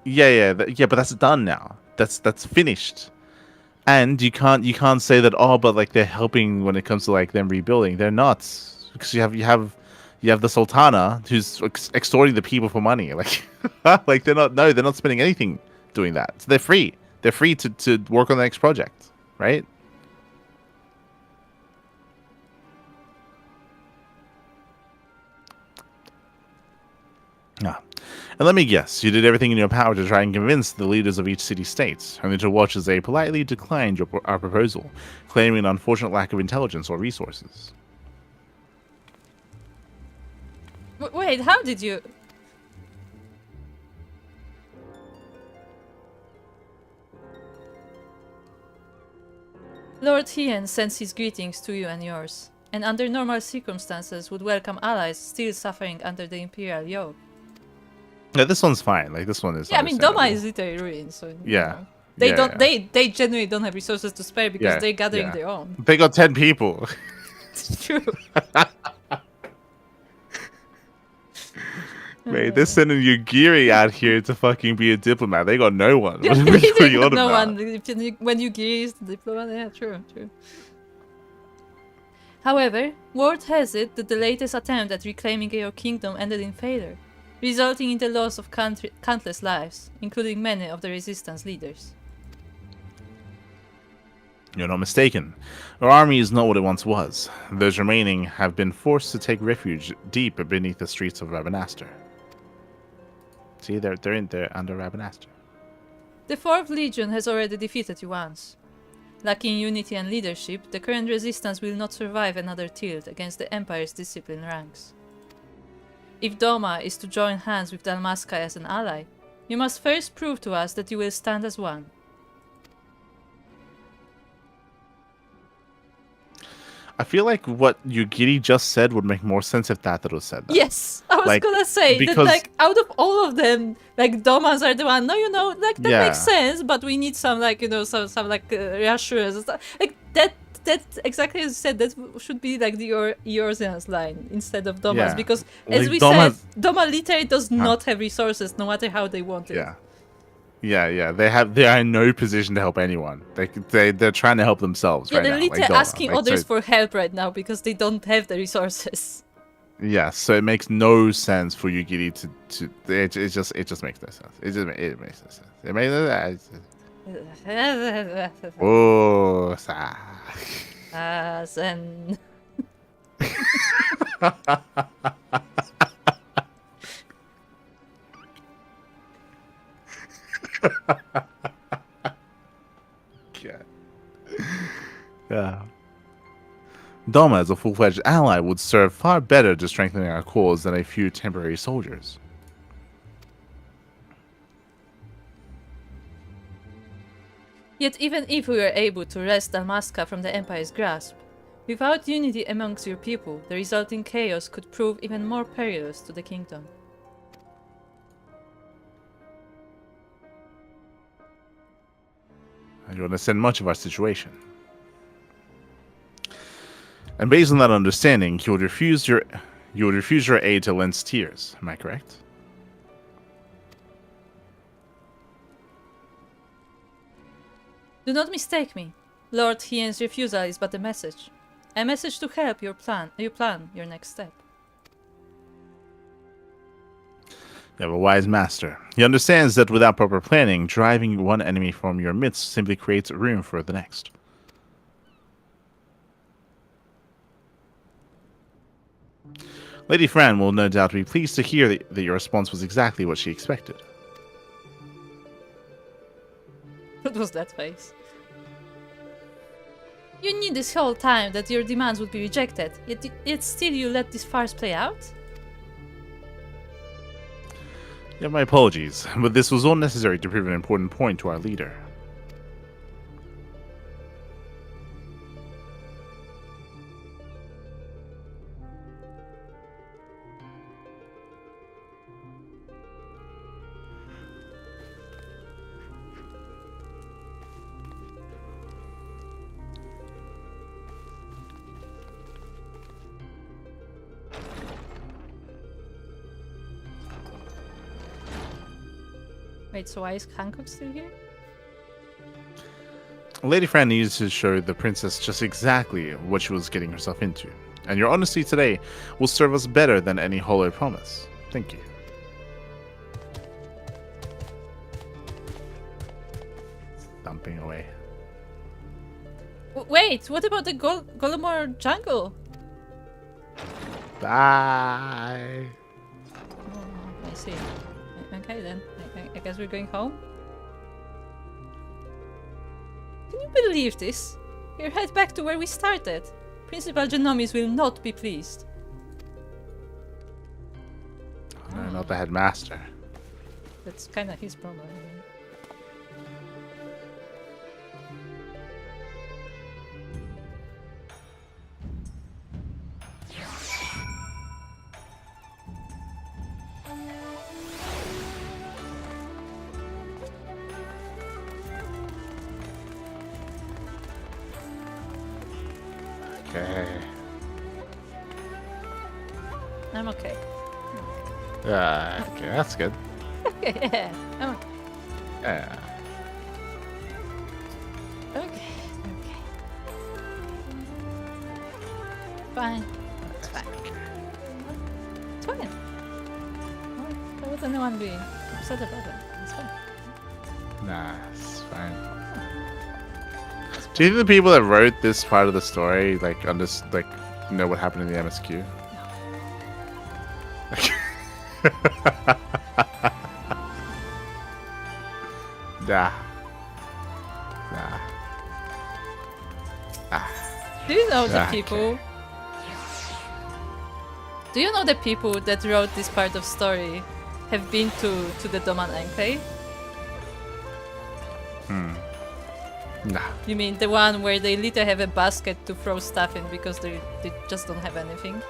Yeah, but that's done now. That's finished. And you can't say that but like they're helping when it comes to like them rebuilding. They're not, because you have the Sultana who's extorting the people for money. Like like they're not spending anything doing that. So they're free. They're free to work on the next project, right? And let me guess, you did everything in your power to try and convince the leaders of each city-state, only to watch as they politely declined our proposal, claiming an unfortunate lack of intelligence or resources. Wait, how did you... Lord Hien sends his greetings to you and yours, and under normal circumstances would welcome allies still suffering under the Imperial yoke. Yeah, this one's fine. Like this one is. Yeah, I mean, Doma is literally ruined, so yeah. They they genuinely don't have resources to spare because they're gathering their own. They got 10 people. It's true. Mate, they're sending Yugiri out here to fucking be a diplomat. They got no one. Yeah, what are you on no about? one. When Yugiri is the diplomat, yeah, true. However, word has it that the latest attempt at reclaiming your kingdom ended in failure, resulting in the loss of countless lives, including many of the resistance leaders. You're not mistaken. Our army is not what it once was. Those remaining have been forced to take refuge deep beneath the streets of Rabanastre. See, they're under Rabanastre. The 4th Legion has already defeated you once. Lacking unity and leadership, the current resistance will not survive another tilt against the Empire's disciplined ranks. If Doma is to join hands with Dalmasca as an ally, you must first prove to us that you will stand as one. I feel like what Yugiri just said would make more sense if Tataru said that. Yes, I was Like, gonna say that, because- like, out of all of them, like, Domas are the one. No, like, that Yeah. makes sense, but we need some, like, some like, reassurance and stuff. Like, that exactly as you said, that should be, like, the Eorzean's line instead of Doma's, Yeah. because, as Like, we Doma's- said, Doma literally does not have resources, no matter how they want it. Yeah. Yeah. They are in no position to help anyone. They're trying to help themselves Yeah, right they're now. literally like Doma. asking Like, others so- for help right now because they don't have the resources. Yeah, so it makes no sense for Yugiri to it just makes no sense. It makes no sense. It makes no sense. Oh, Zen. God. Yeah. Doma as a full-fledged ally would serve far better to strengthening our cause than a few temporary soldiers. Yet even if we were able to wrest Dalmasca from the Empire's grasp, without unity amongst your people, the resulting chaos could prove even more perilous to the kingdom. You understand much of our situation. And based on that understanding, you would refuse your aid to Lens Tears. Am I correct? Do not mistake me. Lord Hien's refusal is but a message. A message to help you plan your next step. You have a wise master. He understands that without proper planning, driving one enemy from your midst simply creates room for the next. Lady Fran will no doubt be pleased to hear that your response was exactly what she expected. What was that face? You knew this whole time that your demands would be rejected, yet still you let this farce play out? Yeah, my apologies, but this was all necessary to prove an important point to our leader. Wait, so why is Hancock still here? Lady Fran needed to show the princess just exactly what she was getting herself into, and your honesty today will serve us better than any hollow promise. Thank you. Thumping away. Wait, what about the Golemore jungle? Bye. Oh, I see. Okay then, I guess we're going home? Can you believe this? We're head back to where we started. Principal Genomis will not be pleased. No, not the headmaster. That's kinda his problem. Okay. I'm okay. Okay, that's good. Okay, yeah. I'm okay. Yeah. Okay. Fine. It's fine. It's fine. Why would anyone be upset about it? It's fine. Nah, it's fine. Do you think the people that wrote this part of the story know what happened in the MSQ? Nah. Do you know the Okay. people? Do you know the people that wrote this part of story have been to the Doman Enclave? Nah. You mean the one where they literally have a basket to throw stuff in because they just don't have anything?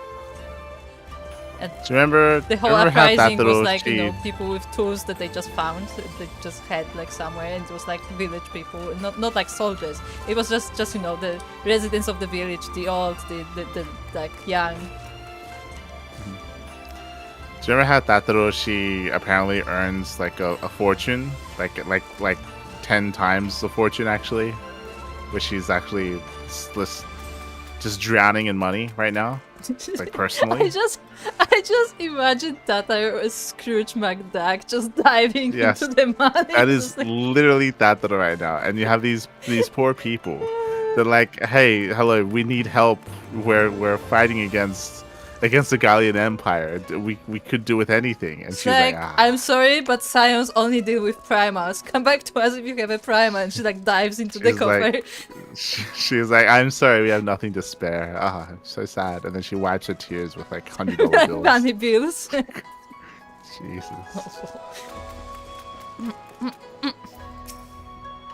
And Do you remember? the whole remember how uprising was Tataro, like, you know, she- people with tools that they just found, they just had like somewhere, and it was like village people, not like soldiers. It was just you know, the residents of the village, the old, the like young. Do you remember how Tataro, she apparently earns like a fortune, like 10 times the fortune actually, where she's actually just drowning in money right now, like personally. I just imagine Tata as Scrooge McDuck just diving Yes. into the money. That is Just like, literally Tataro right now, and you have these poor people. They're like, hey, hello, we need help. We're fighting against the Gallian Empire. We could do with anything. And it's she's like, ah. I'm sorry, but scions only deal with primals. Come back to us if you have a prima. And she like dives into the She's coffer. like- She's like, I'm sorry, we have nothing to spare. Ah, I'm so sad. And then she wipes her tears with like $100 bills. Money bills. Jesus.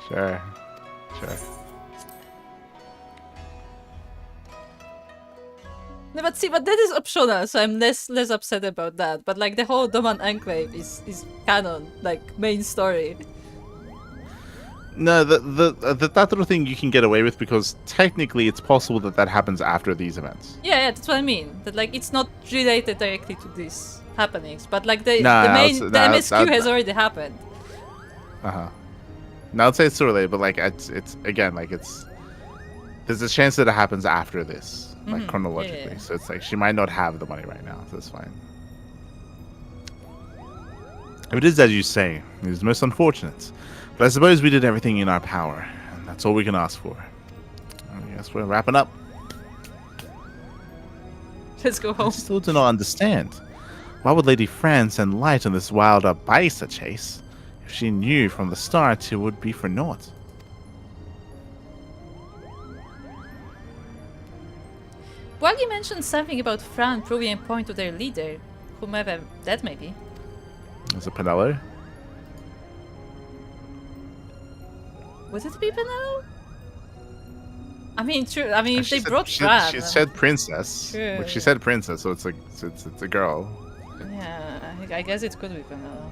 Sure. No, but see, but that is optional, so I'm less upset about that. But like the whole Doman Enclave is canon, like main story. No, the Tataro thing you can get away with because technically it's possible that happens after these events. Yeah, that's what I mean. That like it's not related directly to these happenings, but like the Nah, main it's- the nah, MSQ that- has already happened. Now I'd say it's still related, but like it's again like there's a chance that it happens after this, like Mhm, chronologically. yeah. So it's like she might not have the money right now, so that's fine. If it is as you say, it is most unfortunate. But I suppose we did everything in our power, and that's all we can ask for. I guess we're wrapping up. Let's go I home. still do not understand. Why would Lady Fran send light on this wild-up Baisa chase if she knew from the start it would be for naught? Wagi mentioned something about Fran proving a point to their leader, whomever that may be. Is it Pinello? Would it be Penelo? I mean, true. I mean, if She they said- brought she, Fran, she said princess. True. Like, she said princess, so it's like it's a girl. yeah, I guess it could be Penelo.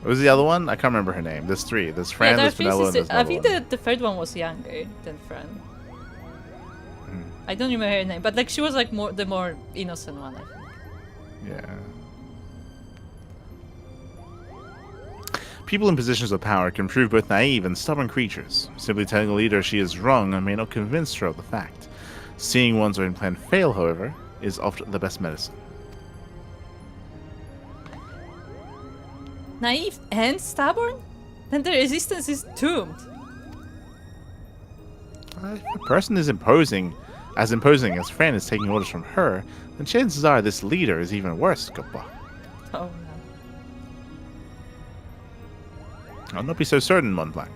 What was the other one? I can't remember her name. There's three. There's Fran, there are there's three Pinello, and sisters. there's I another think one. the third one was younger than Fran. Hmm. I don't remember her name, but like she was like the more innocent one, I think. Yeah. People in positions of power can prove both naive and stubborn creatures. Simply telling a leader she is wrong may not convince her of the fact. Seeing one's own plan fail, however, is often the best medicine. Naive and stubborn? Then the resistance is doomed. If a person is imposing as Fran is taking orders from her, then chances are this leader is even worse, Goppa. Oh no. I'll not be so certain, Montblanc.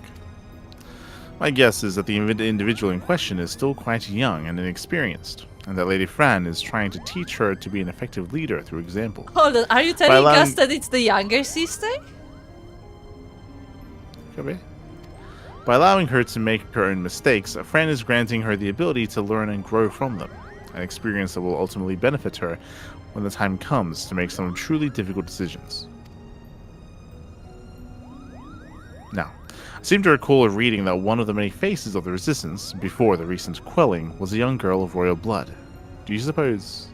My guess is that the individual in question is still quite young and inexperienced, and that Lady Fran is trying to teach her to be an effective leader through example. Hold on, are you telling allowing- us that it's the younger sister? Could be. By allowing her to make her own mistakes, Fran is granting her the ability to learn and grow from them, an experience that will ultimately benefit her when the time comes to make some truly difficult decisions. Now, I seem to recall reading that one of the many faces of the resistance, before the recent quelling, was a young girl of royal blood. Do you suppose...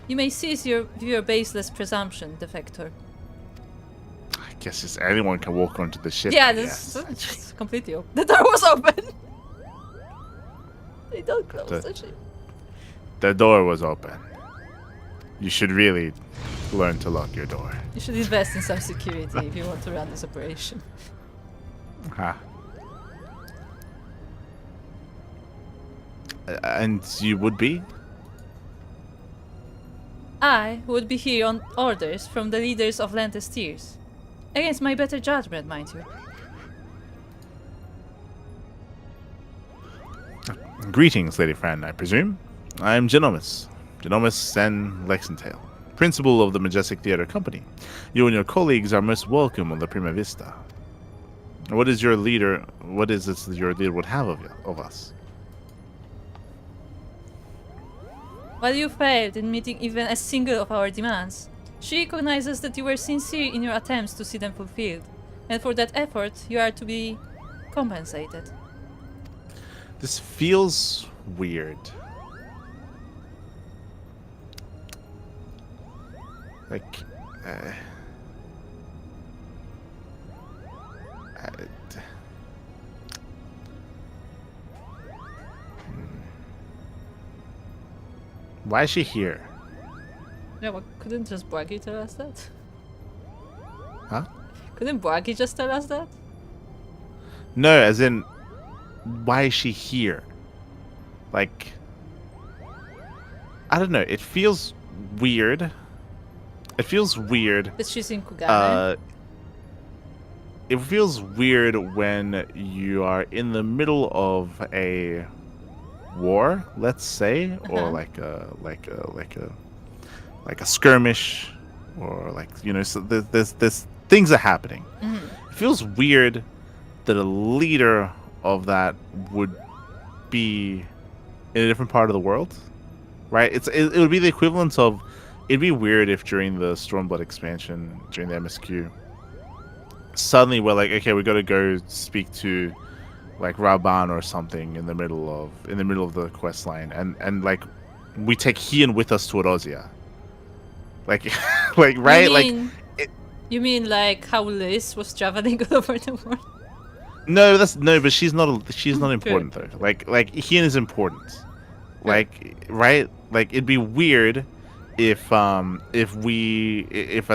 You may cease your baseless presumption, Defector. I guess just anyone can walk onto the ship. Yeah, I that's guess. it's completely open. The door was open! They don't close The- the ship. The door was open. You should really learn to lock your door. You should invest in some security if you want to run this operation. Ha. And you would be? I would be here on orders from the leaders of Lantesteers. Against my better judgment, mind you. Greetings, Lady Fran, I presume. I am Genomus Sen Lexentale, principal of the Majestic Theatre Company. You and your colleagues are most welcome on the Prima Vista. What is your leader? What is this that your leader would have of us? While you failed in meeting even a single of our demands, she recognizes that you were sincere in your attempts to see them fulfilled, and for that effort you are to be compensated. This feels weird. Like, why is she here? Yeah, but couldn't just Bwagi tell us that? Huh? Couldn't Bwagi just tell us that? No, as in, why is she here? Like, I don't know. It feels weird. It feels weird. That she's in Kugane? It feels weird when you are in the middle of a war, let's say, or like a skirmish, or like, you know, so there's things are happening. It feels weird that a leader of that would be in a different part of the world, right? It would be the equivalent of, it'd be weird if during the Stormblood expansion, during the MSQ, suddenly we're like, okay, we got to go speak to like Raban or something in the middle of the quest line, and like we take Hian with us to Orozia. Like, like, right? You mean like how Liz was traveling all over the world? No, but she's not important though. Like Hian is important. Like, right? Like, it'd be weird if at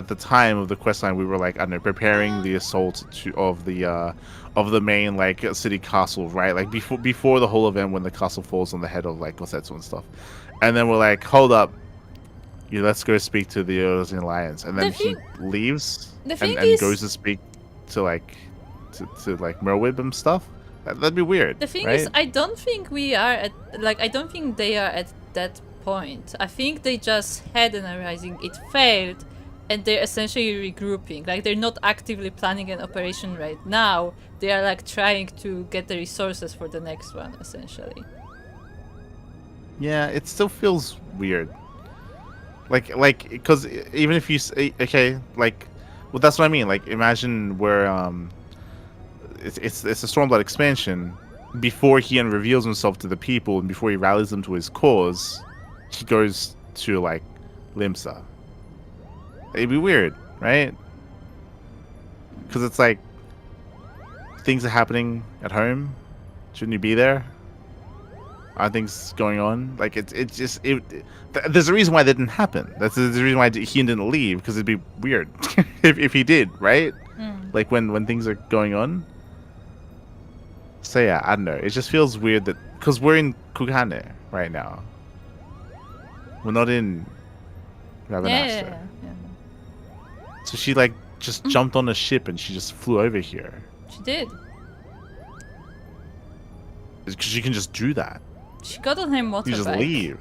the time of the quest line we were like, I don't know, preparing the assault of the main like city castle, right? Like before the whole event, when the castle falls on the head of like Gosetsu and stuff, and then we're like, hold up, let's go speak to the Eurasian Alliance, and then he leaves and goes to speak to like to like Merwib and stuff. That'd be weird. The thing right? is, I don't think we are at I don't think they are at that point. I think they just had an uprising, it failed, and they're essentially regrouping. Like, they're not actively planning an operation right now. They are like trying to get the resources for the next one, essentially. Yeah, it still feels weird. Like, because even if you say, okay, like, well, that's what I mean. Like, imagine where it's a Stormblood expansion. Before Hian reveals himself to the people and before he rallies them to his cause, he goes to like Limsa. It'd be weird, right? Because it's like things are happening at home. Shouldn't you be there? Are things going on? Like there's a reason why that didn't happen. That's the reason why Hian didn't leave, because it'd be weird if he did, right? Like when things are going on. So yeah, I don't know. It just feels weird that because we're in Kugane right now. We're not in Ravenastre. Yeah. So she like just jumped on a ship and she just flew over here. She did. Because she can just do that. She got on her motorbike. You just leave.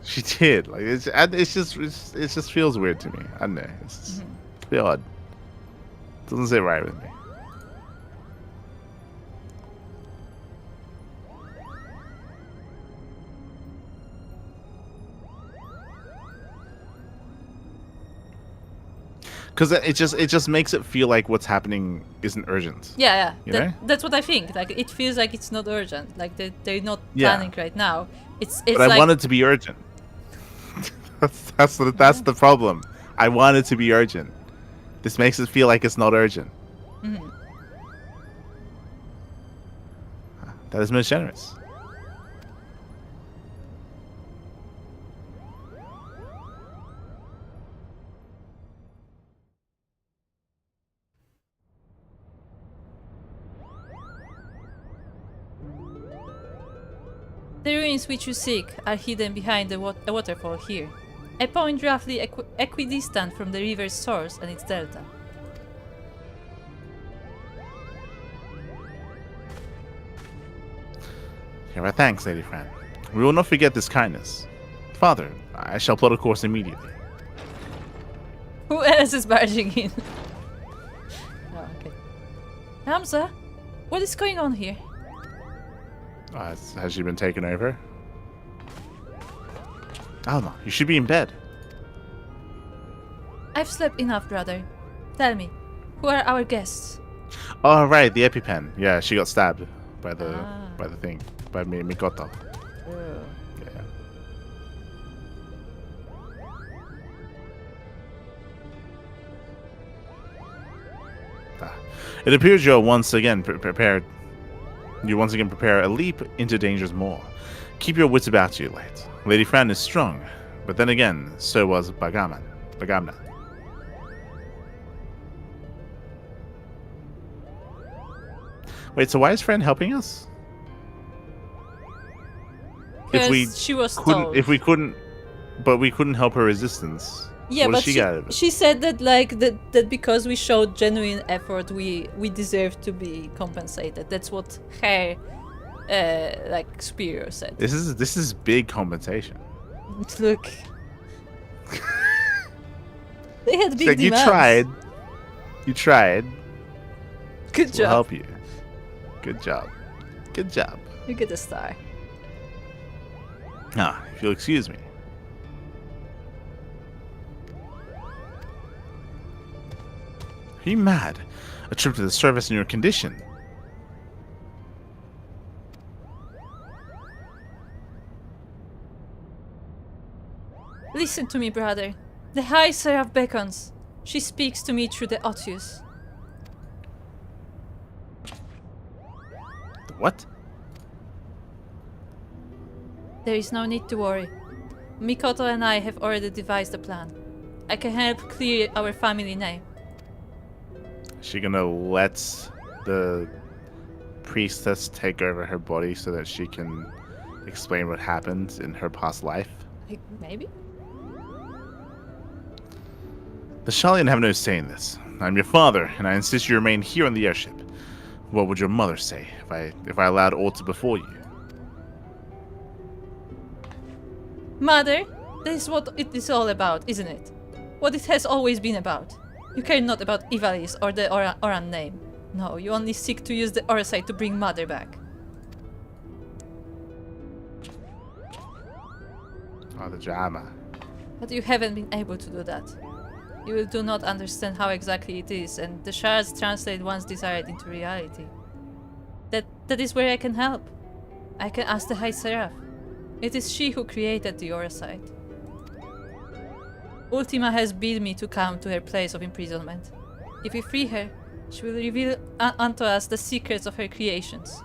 She did. Like it just feels weird to me. I don't know. It's a bit odd. Doesn't sit right with me. Because it just makes it feel like what's happening isn't urgent. Yeah. You know? That's what I think. Like, it feels like it's not urgent. Like they're not planning right now. It's but like, I want it to be urgent. that's the problem. I want it to be urgent. This makes it feel like it's not urgent. That is most generous. The ruins which you seek are hidden behind a waterfall here, a point roughly equidistant from the river's source and its delta. Here are thanks, Lady Fran. We will not forget this kindness. Father, I shall plot a course immediately. Who else is barging in? Oh, okay. Ramza, what is going on here? Has she been taken over? Alma, you should be in bed. I've slept enough, brother. Tell me, who are our guests? Oh, right, the EpiPen. Yeah, she got stabbed by the thing, by Mikoto. Oh. Yeah. It appears you're once again prepared. You once again prepare a leap into dangers more. Keep your wits about you, lad. Lady Fran is strong, but then again, so was Bagamna. Wait, so why is Fran helping us? Because she was told. If we couldn't, but we couldn't help her resistance. Yeah, what but does she get out of it? she said that like that because we showed genuine effort, we deserve to be compensated. That's what her like superior said. This is big compensation. Look, they had big Like, demands. you tried. Good We'll job. help you. Good job. Good job. You get a star. Ah, if you'll excuse me. Are you mad? A trip to the service in your condition? Listen to me, brother. The High Seraph beckons. She speaks to me through the Otius. What? There is no need to worry. Mikoto and I have already devised a plan. I can help clear our family name. Is she gonna let the priestess take over her body so that she can explain what happened in her past life? Maybe? The Shalian have no say in this. I'm your father, and I insist you remain here on the airship. What would your mother say if I allowed aught to befall you? Mother, this is what it is all about, isn't it? What it has always been about. You care not about Ivalice or the Oran name. No, you only seek to use the Orsite to bring Mother back. Oh, the drama. But you haven't been able to do that. You do not understand how exactly it is, and the shards translate one's desire into reality. That is where I can help. I can ask the High Seraph. It is she who created the Orasite. Ultima has bid me to come to her place of imprisonment. If we free her, she will reveal unto us the secrets of her creations.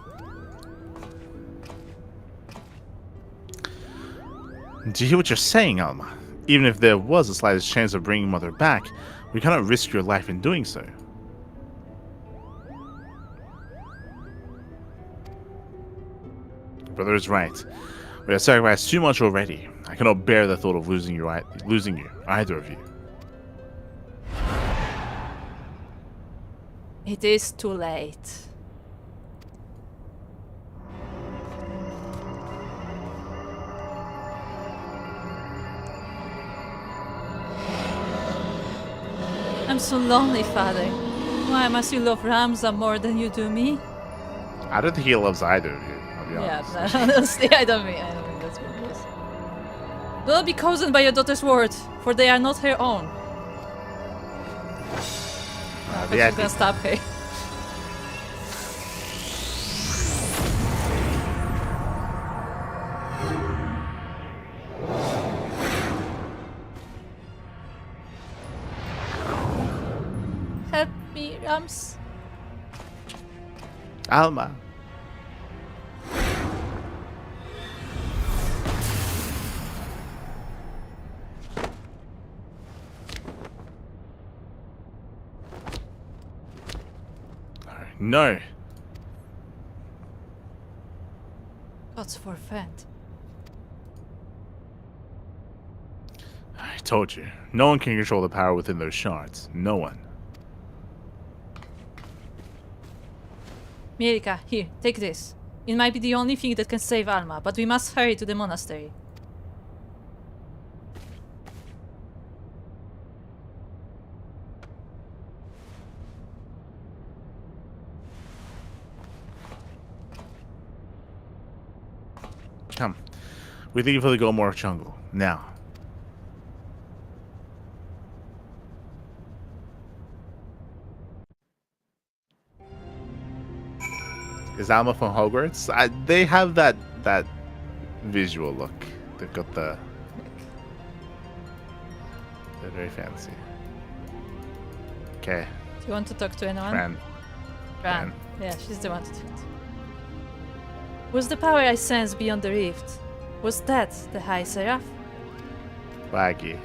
Do you hear what you're saying, Alma? Even if there was the slightest chance of bringing Mother back, we cannot risk your life in doing so. Your brother is right. We have sacrificed too much already. I cannot bear the thought of losing you, either of you. It is too late. I'm so lonely, father. Why must you love Ramza more than you do me? I don't think he loves either of you, I'll be honest. Yeah, honestly, I don't mean that's what it is. Do not be cozened by your daughter's words, for they are not her own. The She's gonna stop her. Help me, Rams. Alma. No. God's forfeit. I told you. No one can control the power within those shards. No one. Mielikka, here, take this. It might be the only thing that can save Alma, but we must hurry to the monastery. We leave for the Gomorrah jungle. Now. Is Alma from Hogwarts? They have that visual look. They've got the... They're very fancy. Okay. Do you want to talk to anyone? Fran. Fran. Yeah, she's the one to talk to. Was the power I sensed beyond the rift? Was that the High Seraph? Waggy.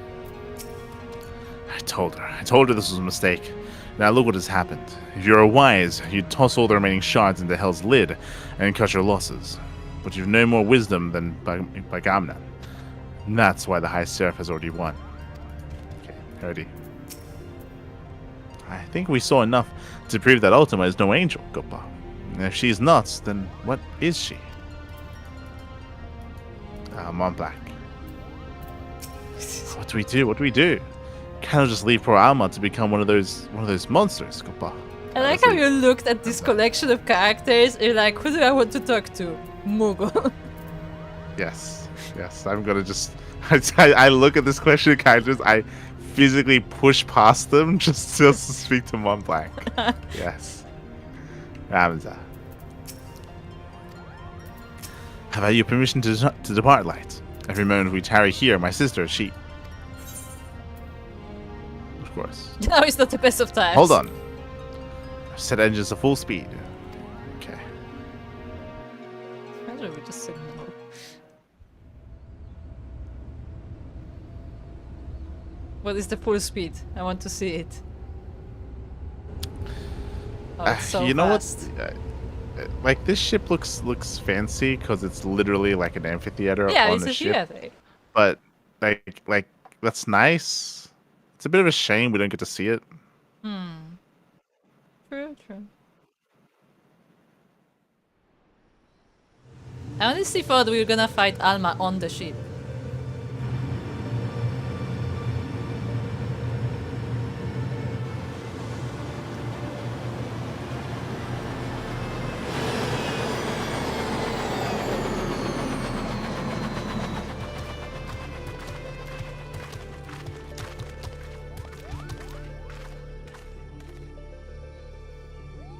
I told her this was a mistake. Now look what has happened. If you were wise, you'd toss all the remaining shards into Hell's lid and cut your losses. But you've no more wisdom than Bagamnan. And that's why the High Seraph has already won. Okay, ready. I think we saw enough to prove that Ultima is no angel, Gopa. And if she's not, then what is she? Mont Black. What do we do? What do we do? Cannot just leave poor Alma to become one of those monsters, Gopa. I like how you looked at this collection of characters. You're like, who do I want to talk to? Moogle. Yes, I'm gonna just... I look at this collection of characters, I physically push past them just to speak to Mont Blanc. Yes. Ramza. Have I your permission to depart, Light? Every moment we tarry here, my sister, she... Of course. No, it's not the best of times. Hold on. Set engines to full speed. Okay. Imagine we just said no. What is the full speed? I want to see it. Oh, it's so you know fast. what? Like this ship looks fancy because it's literally like an amphitheater Yeah, on it's the a ship. theater. But like that's nice. It's a bit of a shame we don't get to see it. True. I honestly thought we were gonna fight Alma on the ship.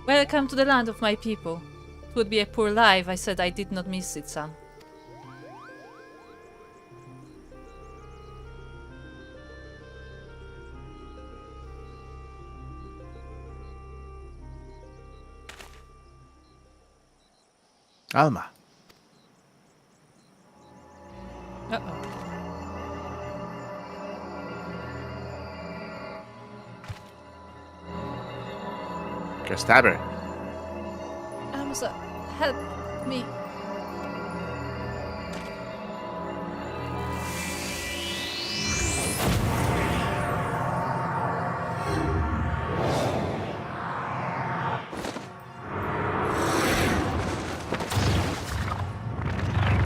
Welcome to the land of my people. It would be a poor lie if I said I did not miss it, son. Alma. Uh-oh. Go stab her. Amsa, help me.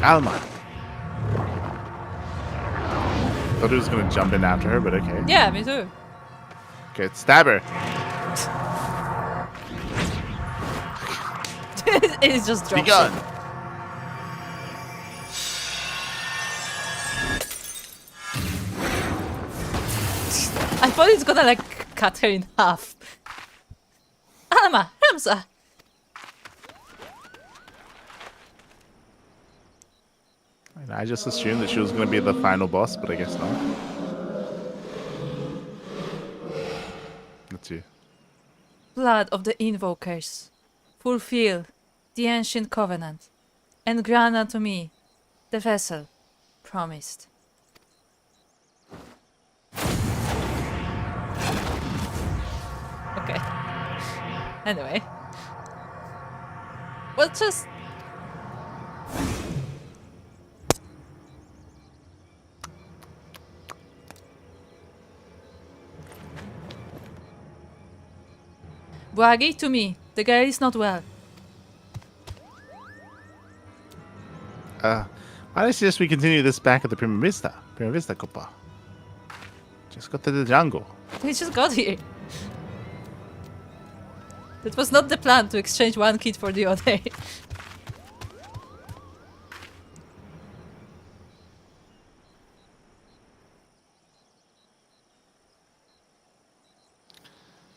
Alma. Thought he was gonna jump in after her, but okay. Yeah, me too. Okay, stab her. It's just dropped. Begun. I thought it's gonna like cut her in half. Alma, Hamza. I just assumed that she was gonna be the final boss, but I guess not. That's you. Blood of the invokers. Fulfill the ancient covenant, and grant unto me the vessel promised. Okay. Anyway. Well, just... Bwagi, to me. The girl is not well. I suggest we continue this back at the Prima Vista. Prima Vista, Copa. Just go to the jungle. We just got here. That was not the plan, to exchange one kid for the other.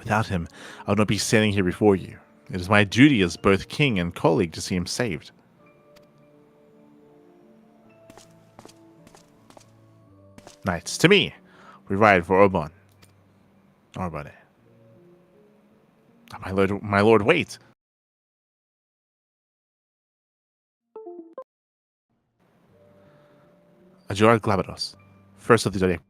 Without him, I would not be standing here before you. It is my duty as both king and colleague to see him saved. Knights, to me! We ride for Orbon. Orbone. My lord, wait! Ajuar Glabados, first of the Zodiac